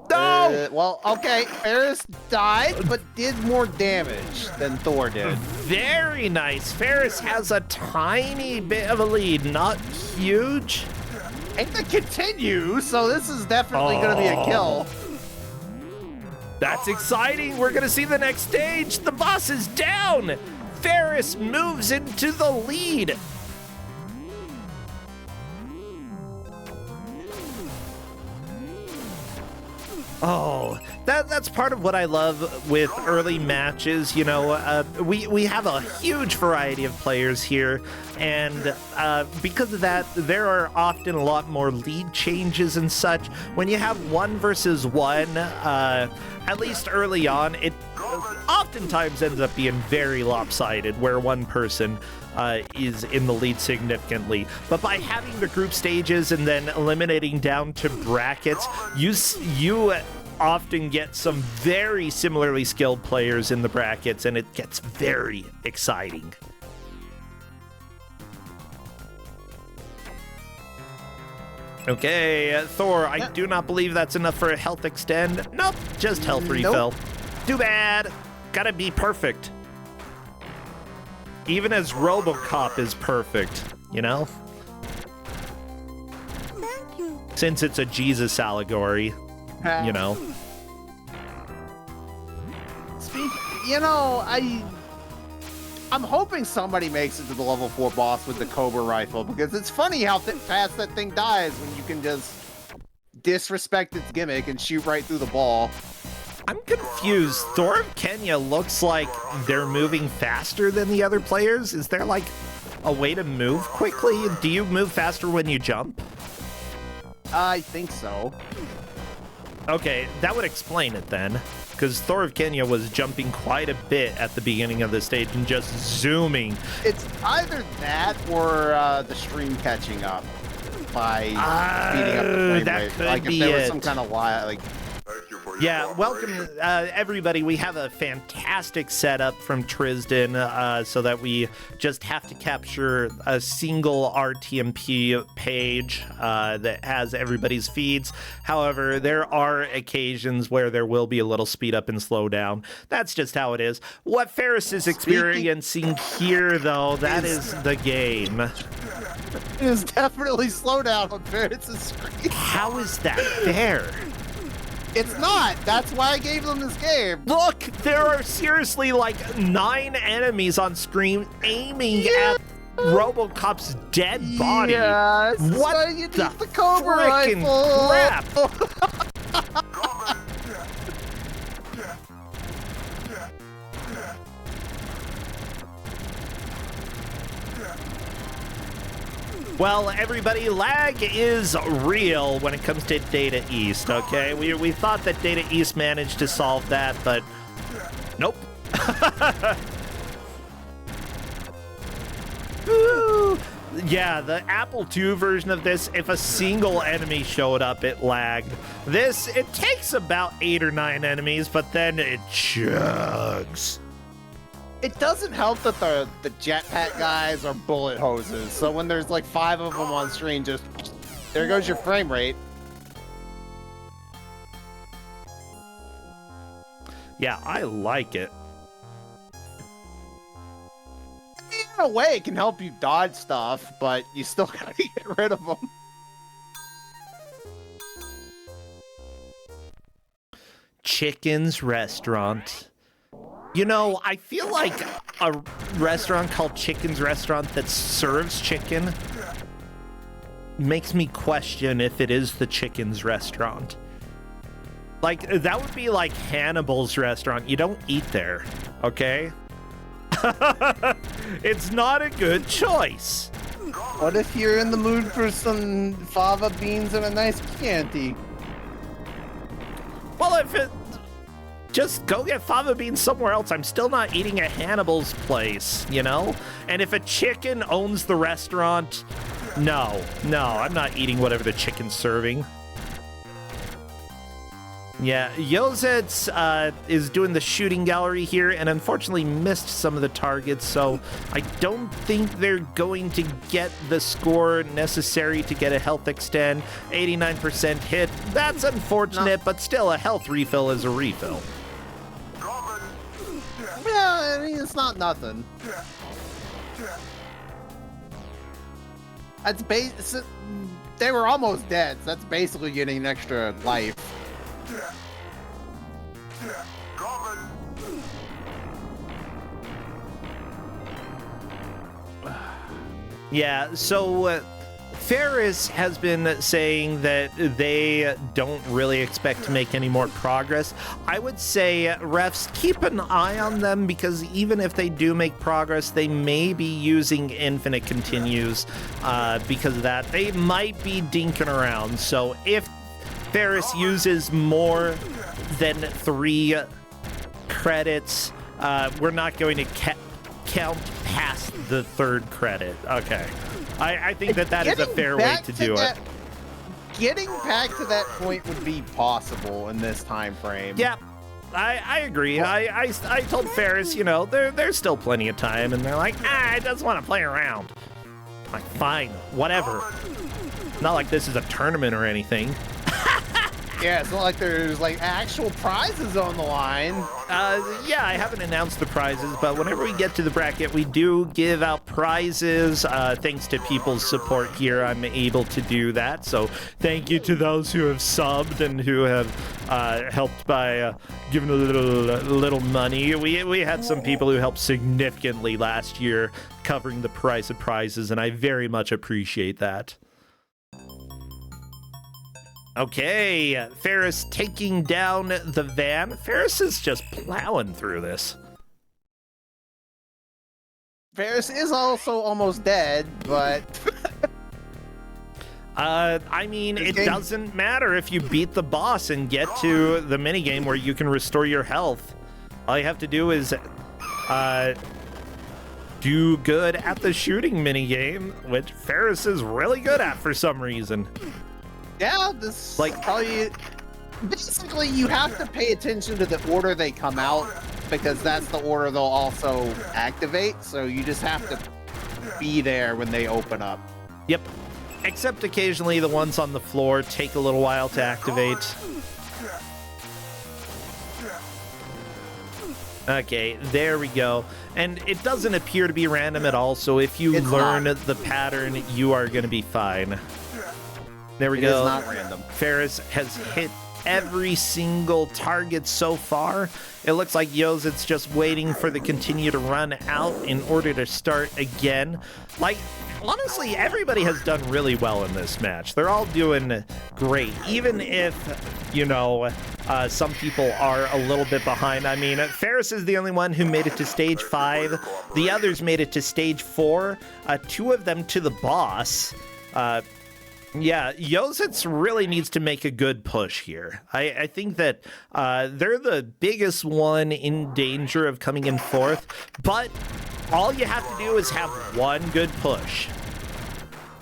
No! Well, okay, Ferris died, but did more damage than Thor did. Very nice. Ferris has a tiny bit of a lead, not huge. And to continue, so this is definitely going to be a kill. That's exciting. We're going to see the next stage. The boss is down. Ferris moves into the lead. Oh, that's part of what I love with early matches. You know, we have a huge variety of players here, and because of that, there are often a lot more lead changes and such. When you have 1 versus 1, at least early on, it oftentimes ends up being very lopsided, where one person is in the lead significantly. But by having the group stages and then eliminating down to brackets, you often get some very similarly skilled players in the brackets, and it gets very exciting. Okay, Thor, I do not believe that's enough for a health extend. Nope, just health refill. Too bad. Gotta be perfect. Even as RoboCop is perfect, you know? Since it's a Jesus allegory, you know? You know, I'm hoping somebody makes it to the level 4 boss with the Cobra rifle, because it's funny how fast that thing dies when you can just disrespect its gimmick and shoot right through the ball. I'm confused. Thor of Kenya looks like they're moving faster than the other players. Is there like a way to move quickly? Do you move faster when you jump? I think so. Okay, that would explain it then. Because Thor of Kenya was jumping quite a bit at the beginning of the stage and just zooming. It's either that or the stream catching up by speeding up the frame rate. That could like be if there it. was some kind of like. Thank you for Yeah, welcome everybody. We have a fantastic setup from Tristan so that we just have to capture a single RTMP page that has everybody's feeds. However, there are occasions where there will be a little speed up and slow down. That's just how it is. What Ferris is experiencing here, though, that is the game. It is definitely slow down on Ferris's screen. How is that fair? It's not. That's why I gave them this game. Look, there are seriously like 9 enemies on screen aiming at RoboCop's dead body. Yeah, what you the need the Cobra frickin' rifle. crap? Well, everybody, lag is real when it comes to Data East, okay? We thought that Data East managed to solve that, but nope. Ooh. Yeah, the Apple II version of this, if a single enemy showed up, it lagged. This, it takes about 8 or 9 enemies, but then it chugs. It doesn't help that the jetpack guys are bullet hoses, so when there's like 5 of them on screen, just there goes your frame rate. Yeah, I like it. In a way, it can help you dodge stuff, but you still gotta get rid of them. Chicken's Restaurant. You know, I feel like a restaurant called Chicken's Restaurant that serves chicken makes me question if it is the Chicken's Restaurant. Like, that would be like Hannibal's Restaurant. You don't eat there, okay? It's not a good choice. What if you're in the mood for some fava beans and a nice Chianti? Well, if it... Just go get fava beans somewhere else. I'm still not eating at Hannibal's place, you know? And if a chicken owns the restaurant, no, I'm not eating whatever the chicken's serving. Yeah, Yozets is doing the shooting gallery here and unfortunately missed some of the targets, so I don't think they're going to get the score necessary to get a health extend. 89% hit. That's unfortunate, but still a health refill is a refill. Yeah, I mean, it's not nothing. That's they were almost dead, so that's basically getting an extra life. Yeah, so Ferris has been saying that they don't really expect to make any more progress. I would say, refs, keep an eye on them because even if they do make progress, they may be using infinite continues because of that. They might be dinking around. So if Ferris uses more than 3 credits, we're not going to count past the 3rd credit. Okay. I think that is a fair way to do it. Getting back to that point would be possible in this time frame. Yeah, I agree. I told Ferris, you know, there's still plenty of time, and they're like, I just want to play around. I'm like, fine, whatever. Not like this is a tournament or anything. Yeah, it's not like there's like actual prizes on the line. Yeah, I haven't announced the prizes, but whenever we get to the bracket, we do give out prizes. Thanks to people's support here, I'm able to do that. So thank you to those who have subbed and who have helped by giving a little money. We had some people who helped significantly last year covering the price of prizes, and I very much appreciate that. Okay, Ferris taking down the van. Ferris is just plowing through this. Ferris is also almost dead, but... I mean, it doesn't matter if you beat the boss and get to the minigame where you can restore your health. All you have to do is do good at the shooting minigame, which Ferris is really good at for some reason. Yeah, this like probably Basically, you have to pay attention to the order they come out, because that's the order they'll also activate, so you just have to be there when they open up. Yep. Except occasionally the ones on the floor take a little while to activate. Okay, there we go. And it doesn't appear to be random at all, so if you learn the pattern, you are going to be fine. There we go. It is not random. Ferris has hit every single target so far. It looks like Yozit's just waiting for the continue to run out in order to start again. Like, honestly, everybody has done really well in this match. They're all doing great, even if, you know, some people are a little bit behind. I mean, Ferris is the only one who made it to stage 5. The others made it to stage 4. 2 of them to the boss. Yeah, Yozit's really needs to make a good push here. I think that they're the biggest one in danger of coming in 4th, but all you have to do is have one good push.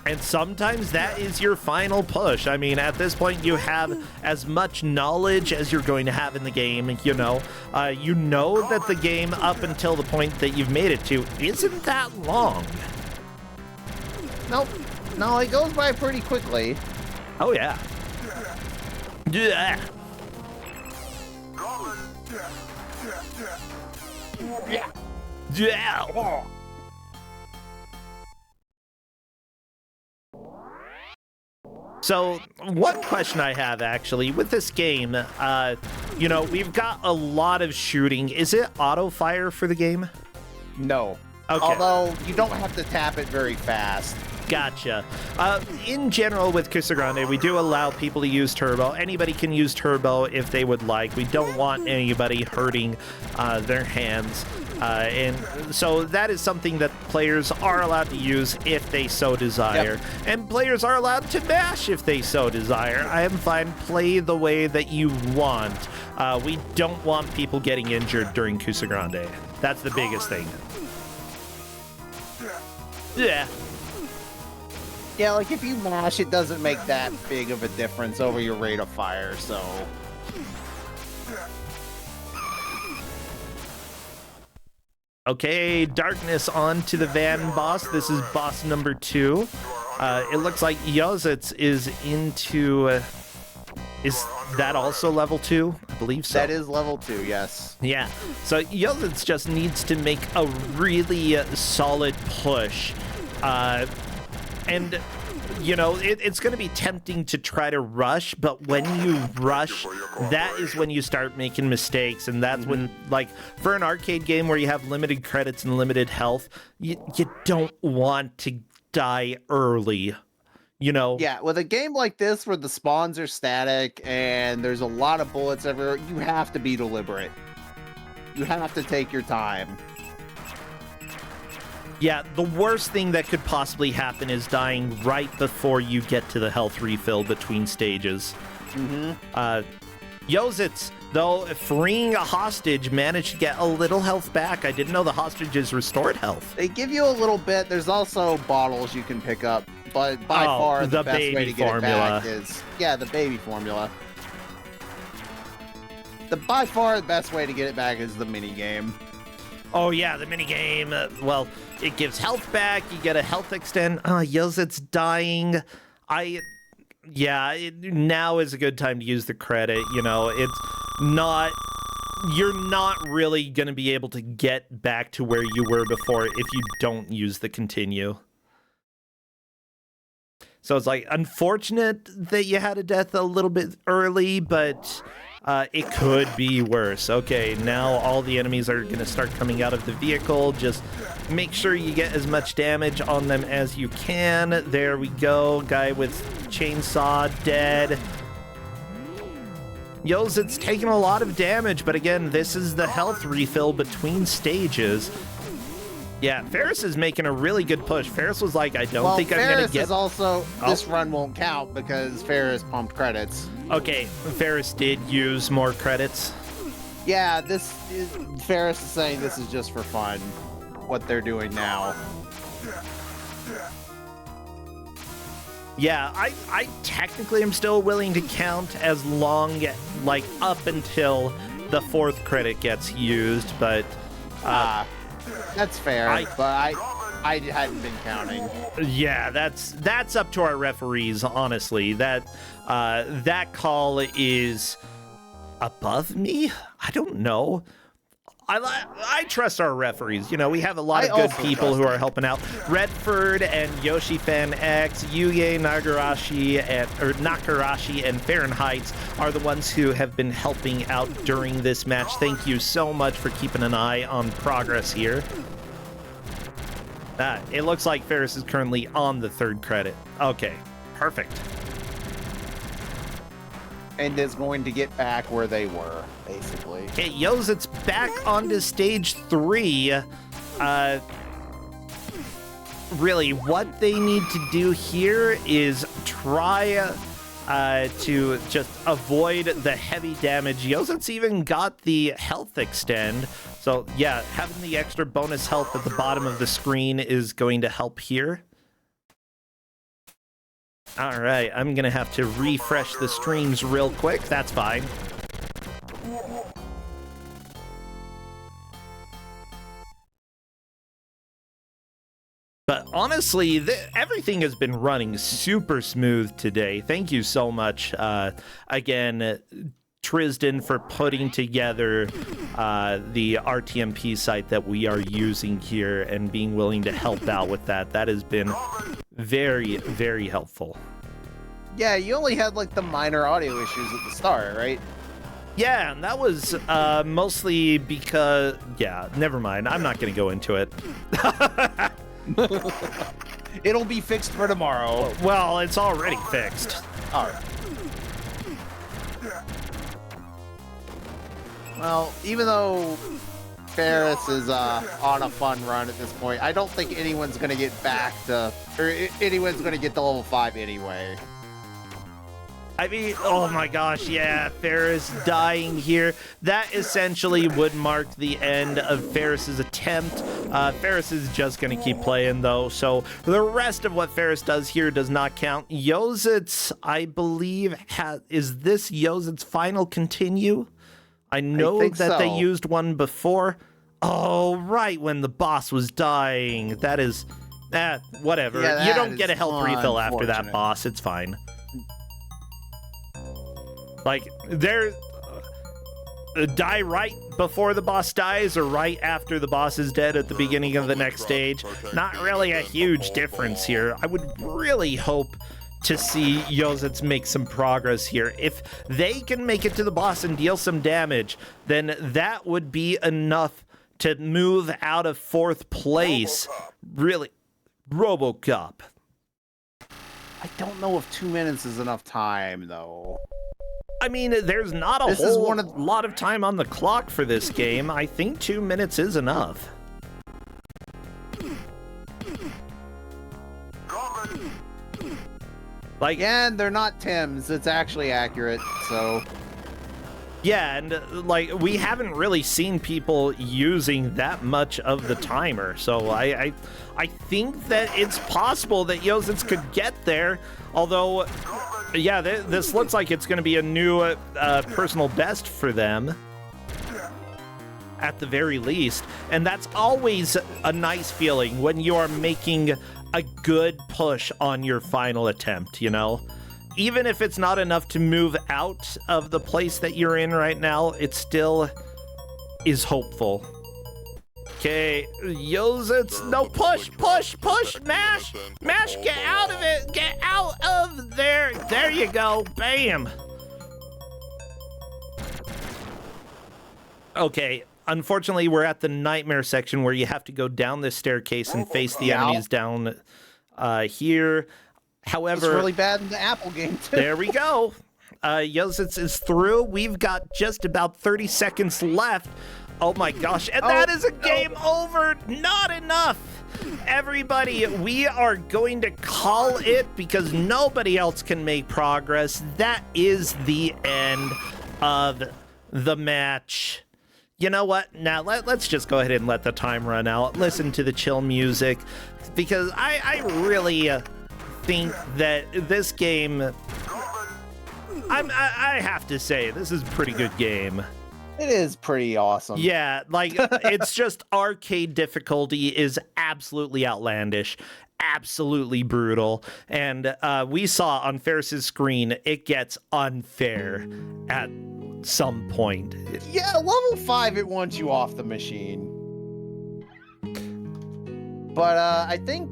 And sometimes that is your final push. I mean, at this point, you have as much knowledge as you're going to have in the game, you know. You know that the game, up until the point that you've made it to, isn't that long. Nope. No, it goes by pretty quickly. Oh, yeah. Yeah. Yeah. So, one question I have, actually, with this game, you know, we've got a lot of shooting. Is it auto-fire for the game? No. Okay. Although, you don't have to tap it very fast. Gotcha. In general, with Kusogrand8, we do allow people to use turbo. Anybody can use turbo if they would like. We don't want anybody hurting their hands. And so that is something that players are allowed to use if they so desire. Yep. And players are allowed to mash if they so desire. I am fine. Play the way that you want. We don't want people getting injured during Kusogrand8. That's the biggest thing. Yeah. Yeah, like if you mash, it doesn't make that big of a difference over your rate of fire, so... Okay, Darkness on to the van boss. This is boss number 2. It looks like Yozit's is into... is that also level 2? I believe so. That is level 2, yes. Yeah, so Yozit's just needs to make a really solid push. And, you know, it's going to be tempting to try to rush, but when you rush, that is when you start making mistakes. And that's when, like, for an arcade game where you have limited credits and limited health, you don't want to die early, you know? Yeah, with a game like this where the spawns are static and there's a lot of bullets everywhere, you have to be deliberate. You have to take your time. Yeah, the worst thing that could possibly happen is dying right before you get to the health refill between stages. Yozit's, though, freeing a hostage, managed to get a little health back. I didn't know the hostages restored health. They give you a little bit. There's also bottles you can pick up, but by far the best way to get it back is... Yeah, the baby formula. By far the best way to get it back is the mini game. Oh, yeah, the minigame. Well, it gives health back. You get a health extend. Yozit's dying. Now is a good time to use the credit. You know, it's not... You're not really going to be able to get back to where you were before if you don't use the continue. So it's like, unfortunate that you had a death a little bit early, but... it could be worse. Okay, now all the enemies are going to start coming out of the vehicle. Just make sure you get as much damage on them as you can. There we go. Guy with chainsaw dead. Yozit's taking a lot of damage, but again, this is the health refill between stages. Yeah, Ferris is making a really good push. Ferris was like, I don't think I'm going to get... Ferris is also... This run won't count because Ferris pumped credits. Okay, Ferris did use more credits. Yeah, Ferris is saying this is just for fun, what they're doing now. Yeah, I technically am still willing to count as long, like, up until the 4th credit gets used, but... that's fair, but I hadn't been counting. Yeah, that's up to our referees, honestly. That call is above me? I don't know. I trust our referees. You know, we have a lot of good people who are helping out. Redford and YoshiFan X, Yuge Nakarashi and Fahrenheit are the ones who have been helping out during this match. Thank you so much for keeping an eye on progress here. It looks like Ferris is currently on the 3rd credit. Okay, perfect. And is going to get back where they were, basically. Okay, Yozit's back onto stage 3. Really, what they need to do here is try to just avoid the heavy damage. Yozit's even got the health extend. So, yeah, having the extra bonus health at the bottom of the screen is going to help here. All right, I'm going to have to refresh the streams real quick. That's fine. But honestly, everything has been running super smooth today. Thank you so much, again, Tristan, for putting together the RTMP site that we are using here and being willing to help out with that. That has been very, very helpful. Yeah, you only had like the minor audio issues at the start, right? Yeah, and that was mostly because... Yeah, never mind. I'm not going to go into it. It'll be fixed for tomorrow. Well, it's already fixed. All right. Well, even though Ferris is on a fun run at this point, I don't think anyone's going to get back to... Or anyone's going to get to level 5 anyway. I mean, oh my gosh, yeah, Ferris dying here. That essentially would mark the end of Ferris's attempt. Ferris is just going to keep playing, though, so the rest of what Ferris does here does not count. Yozit's, I believe, is this Yozit's final continue? I know that they used one before. Oh, right, when the boss was dying. That is, whatever. Yeah, you don't get a health refill after that boss. It's fine. Like, die right before the boss dies or right after the boss is dead at the beginning of the next stage. Not really a huge difference here. I would really hope to see Yozit's make some progress here. If they can make it to the boss and deal some damage, then that would be enough to move out of 4th place. Really, RoboCop. I don't know if 2 minutes is enough time, though. I mean, there's not a whole lot of time on the clock for this game. I think 2 minutes is enough. Like, and they're not Tims. It's actually accurate, so... Yeah, and, like, we haven't really seen people using that much of the timer, so I think that it's possible that Yozit's could get there, although... Yeah, this looks like it's going to be a new personal best for them, at the very least. And that's always a nice feeling when you are making a good push on your final attempt, you know? Even if it's not enough to move out of the place that you're in right now, it still is hopeful. Okay, Yozit's, no, push, mash, get out of it, get out of there, there you go, bam. Okay, unfortunately, we're at the nightmare section where you have to go down this staircase and face the enemies down here. However, it's really bad in the Apple game, too. There we go. Yozit's is through. We've got just about 30 seconds left. Oh my gosh, and that is a game over. Not enough. Everybody, we are going to call it because nobody else can make progress. That is the end of the match. You know what? Now, let's just go ahead and let the time run out. Listen to the chill music because I really think that this game, I have to say, this is a pretty good game. It is pretty awesome. Yeah, like, it's just arcade difficulty is absolutely outlandish, absolutely brutal, and we saw on Ferris's screen, it gets unfair at some point. Yeah, level 5, it wants you off the machine. But I think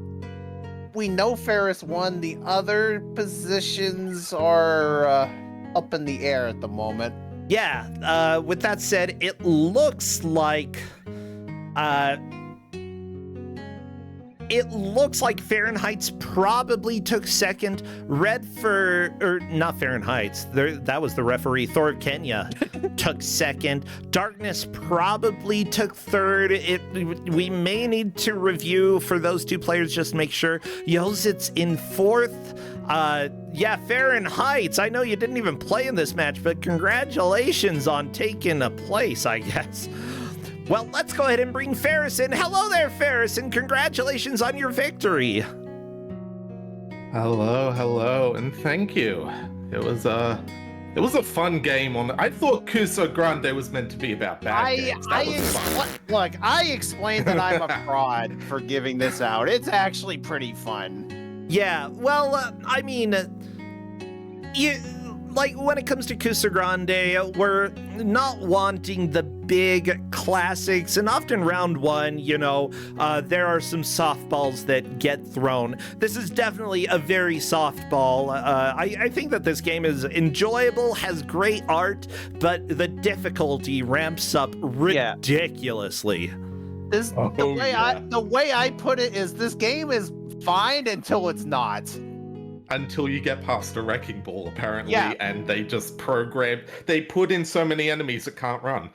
we know Ferris won. The other positions are up in the air at the moment. Yeah, with that said, it looks like Fahrenheit's probably took second. Not Fahrenheit's. That was the referee. Thor Kenya took second. Darkness probably took third. We may need to review for those two players just to make sure. Yozit's in fourth. Yeah, Fahrenheit. I know you didn't even play in this match, but congratulations on taking a place, I guess. Well, let's go ahead and bring Ferris in. Hello there, Ferris, and congratulations on your victory. Hello, and thank you. It was a fun game. I thought Kusogrand8 was meant to be about bad games. Look, I explained that I'm a fraud for giving this out. It's actually pretty fun. Yeah, well, I mean, when it comes to Kusogrand8, we're not wanting the big classics, and often round one, there are some softballs that get thrown. This is definitely a very softball. I think that this game is enjoyable, has great art, but the difficulty ramps up ridiculously. The way I put it is this game is fine until it's not. Until you get past a wrecking ball, apparently, yeah. And they just they put in so many enemies it can't run.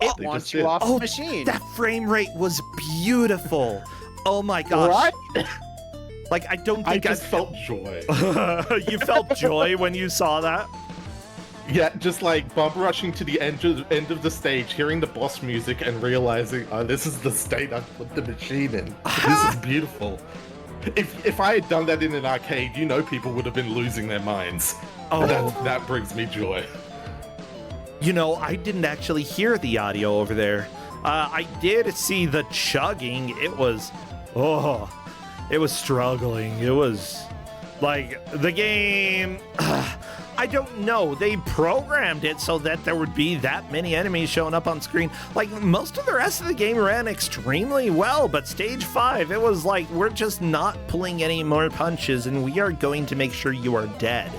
It wants you off the machine. That frame rate was beautiful. Oh my gosh. What? Like, I don't think I just felt joy. You felt joy when you saw that? Yeah, just like bum rushing to the end of the stage, hearing the boss music and realizing, oh, this is the state I put the machine in. This is beautiful. If I had done that in an arcade, people would have been losing their minds. Oh, that brings me joy. I didn't actually hear the audio over there. I did see the chugging. It was struggling. It was like the game. I don't know. They programmed it so that there would be that many enemies showing up on screen. Like, most of the rest of the game ran extremely well, but stage 5, it was like, we're just not pulling any more punches, and we are going to make sure you are dead.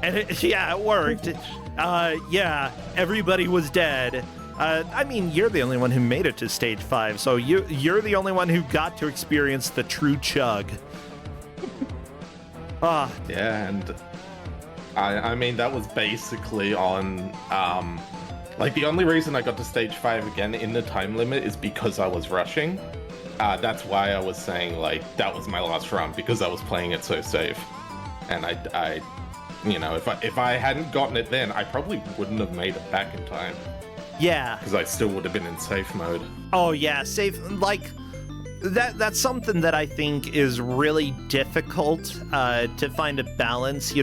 And it worked. Yeah, everybody was dead. I mean, you're the only one who made it to stage 5, so you're the only one who got to experience the true chug. Yeah, and I mean, that was basically on, the only reason I got to stage 5 again in the time limit is because I was rushing. That's why I was saying, that was my last run, because I was playing it so safe. And I if I hadn't gotten it then, I probably wouldn't have made it back in time. Yeah. Because I still would have been in safe mode. Oh, yeah, safe, that's something that I think is really difficult to find a balance.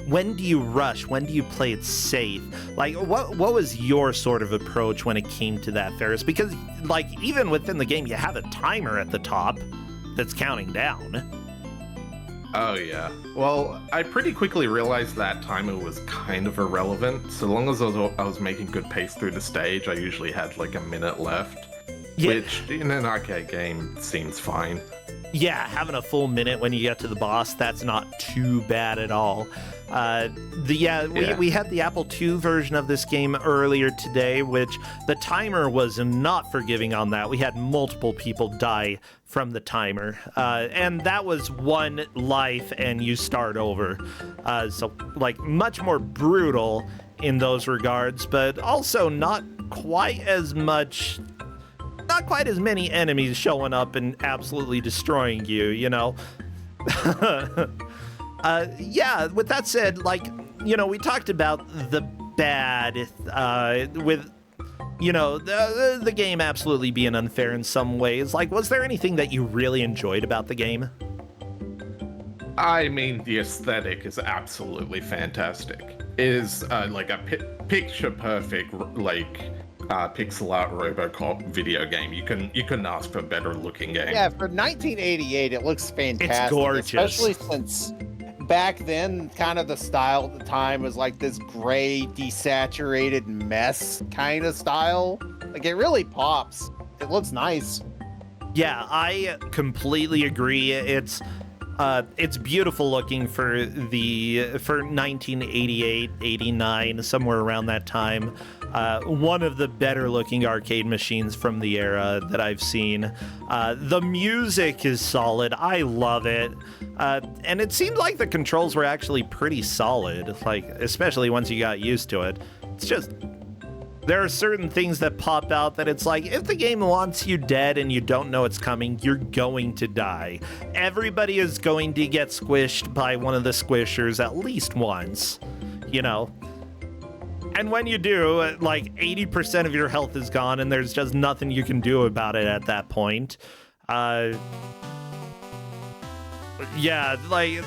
When do you rush? When do you play it safe? What was your sort of approach when it came to that, Ferris? Because, even within the game, you have a timer at the top that's counting down. Oh, yeah. Well, I pretty quickly realized that timer was kind of irrelevant. So long as I was making good pace through the stage, I usually had, a minute left. Yeah. Which, in an arcade game, seems fine. Yeah, having a full minute when you get to the boss, that's not too bad at all. We had the Apple II version of this game earlier today, which the timer was not forgiving on that. We had multiple people die from the timer, and that was one life and you start over. So, much more brutal in those regards, but also not quite as many enemies showing up and absolutely destroying you, Yeah, with that said, we talked about the bad with you know, the game absolutely being unfair in some ways, like, was there anything that you really enjoyed about the game? I mean, the aesthetic is absolutely fantastic. It is like a picture-perfect, like, pixel art RoboCop video game. You couldn't ask for a better-looking game. Yeah, for 1988, it looks fantastic. It's gorgeous. Especially since back then, kind of the style at the time was like this gray, desaturated mess kind of style. Like, it really pops. It looks nice. Yeah, I completely agree. It's beautiful looking for 1988, 89, somewhere around that time. One of the better looking arcade machines from the era that I've seen. The music is solid. I love it. And it seemed like the controls were actually pretty solid, like, especially once you got used to it. It's just, there are certain things that pop out that it's like, if the game wants you dead and you don't know it's coming, you're going to die. Everybody is going to get squished by one of the squishers at least once, you know? And when you do, like, 80% of your health is gone and there's just nothing you can do about it at that point. Yeah, like,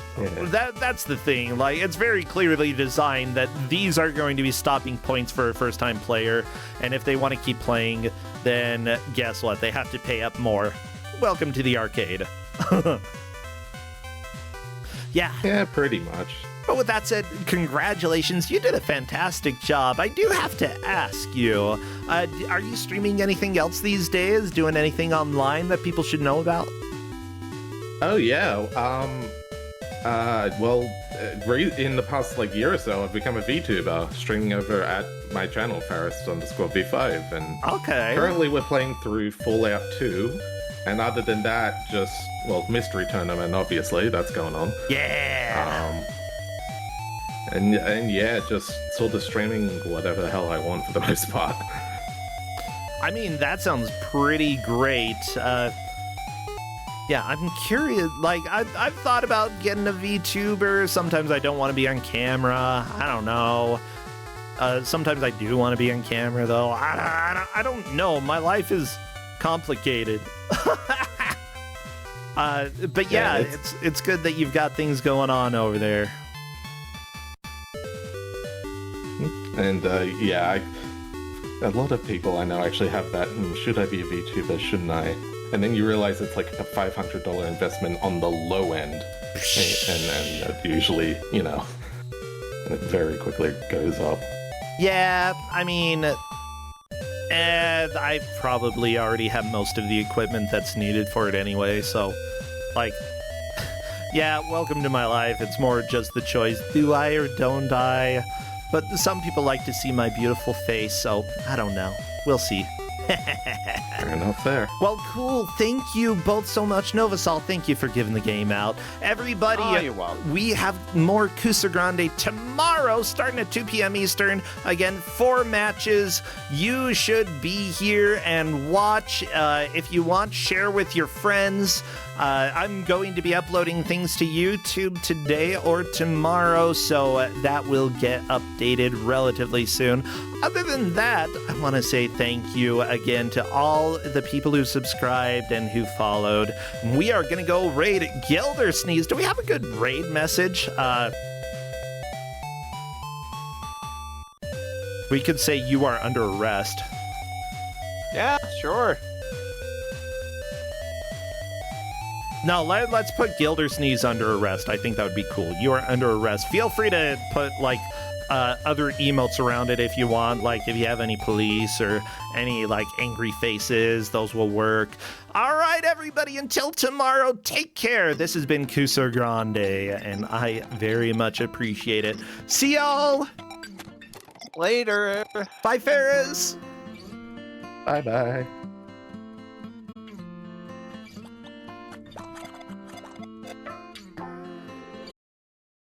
that's the thing. Like, it's very clearly designed that these are going to be stopping points for a first-time player, and if they want to keep playing, then guess what? They have to pay up more. Welcome to the arcade. Yeah, pretty much. But with that said, congratulations, you did a fantastic job. I do have to ask you, are you streaming anything else these days? Doing anything online that people should know about? Oh yeah, in the past year or so, I've become a VTuber, streaming over at my channel, Ferris_V5, and currently we're playing through Fallout 2, and other than that, just, Mystery Tournament, obviously, that's going on. Yeah! And yeah, just sort of streaming whatever the hell I want for the most part. I mean, that sounds pretty great. Yeah, I'm curious, like, I've thought about getting a VTuber. Sometimes I don't want to be on camera. I don't know. Sometimes I do want to be on camera, though. I don't know. My life is complicated. But yeah, it's good that you've got things going on over there. And yeah, a lot of people I know actually have that, should I be a VTuber, shouldn't I? And then you realize it's like a $500 investment on the low end. And usually, you know, it very quickly goes up. Yeah, I mean, I probably already have most of the equipment that's needed for it anyway, so, like, yeah, welcome to my life. It's more just the choice, do I or don't I? But some people like to see my beautiful face, so I don't know. We'll see. Fair enough there. Well, cool. Thank you both so much. Novasol, thank you for giving the game out. Everybody, you're welcome. We have more Kusogrand8 tomorrow, starting at 2 p.m. Eastern. Again, 4 matches. You should be here and watch. If you want, share with your friends. I'm going to be uploading things to YouTube today or tomorrow, so that will get updated relatively soon. Other than that, I want to say thank you again to all the people who subscribed and who followed. We are going to go raid Gildersneeze. Do we have a good raid message? We could say you are under arrest. Yeah, sure. No, let's put Gildersneeze under arrest. I think that would be cool. You are under arrest. Feel free to put, like, other emotes around it if you want. Like, if you have any police or any, like, angry faces, those will work. All right, everybody, until tomorrow, take care. This has been Kusogrand8, and I very much appreciate it. See y'all! Later. Bye, Ferris! Bye-bye.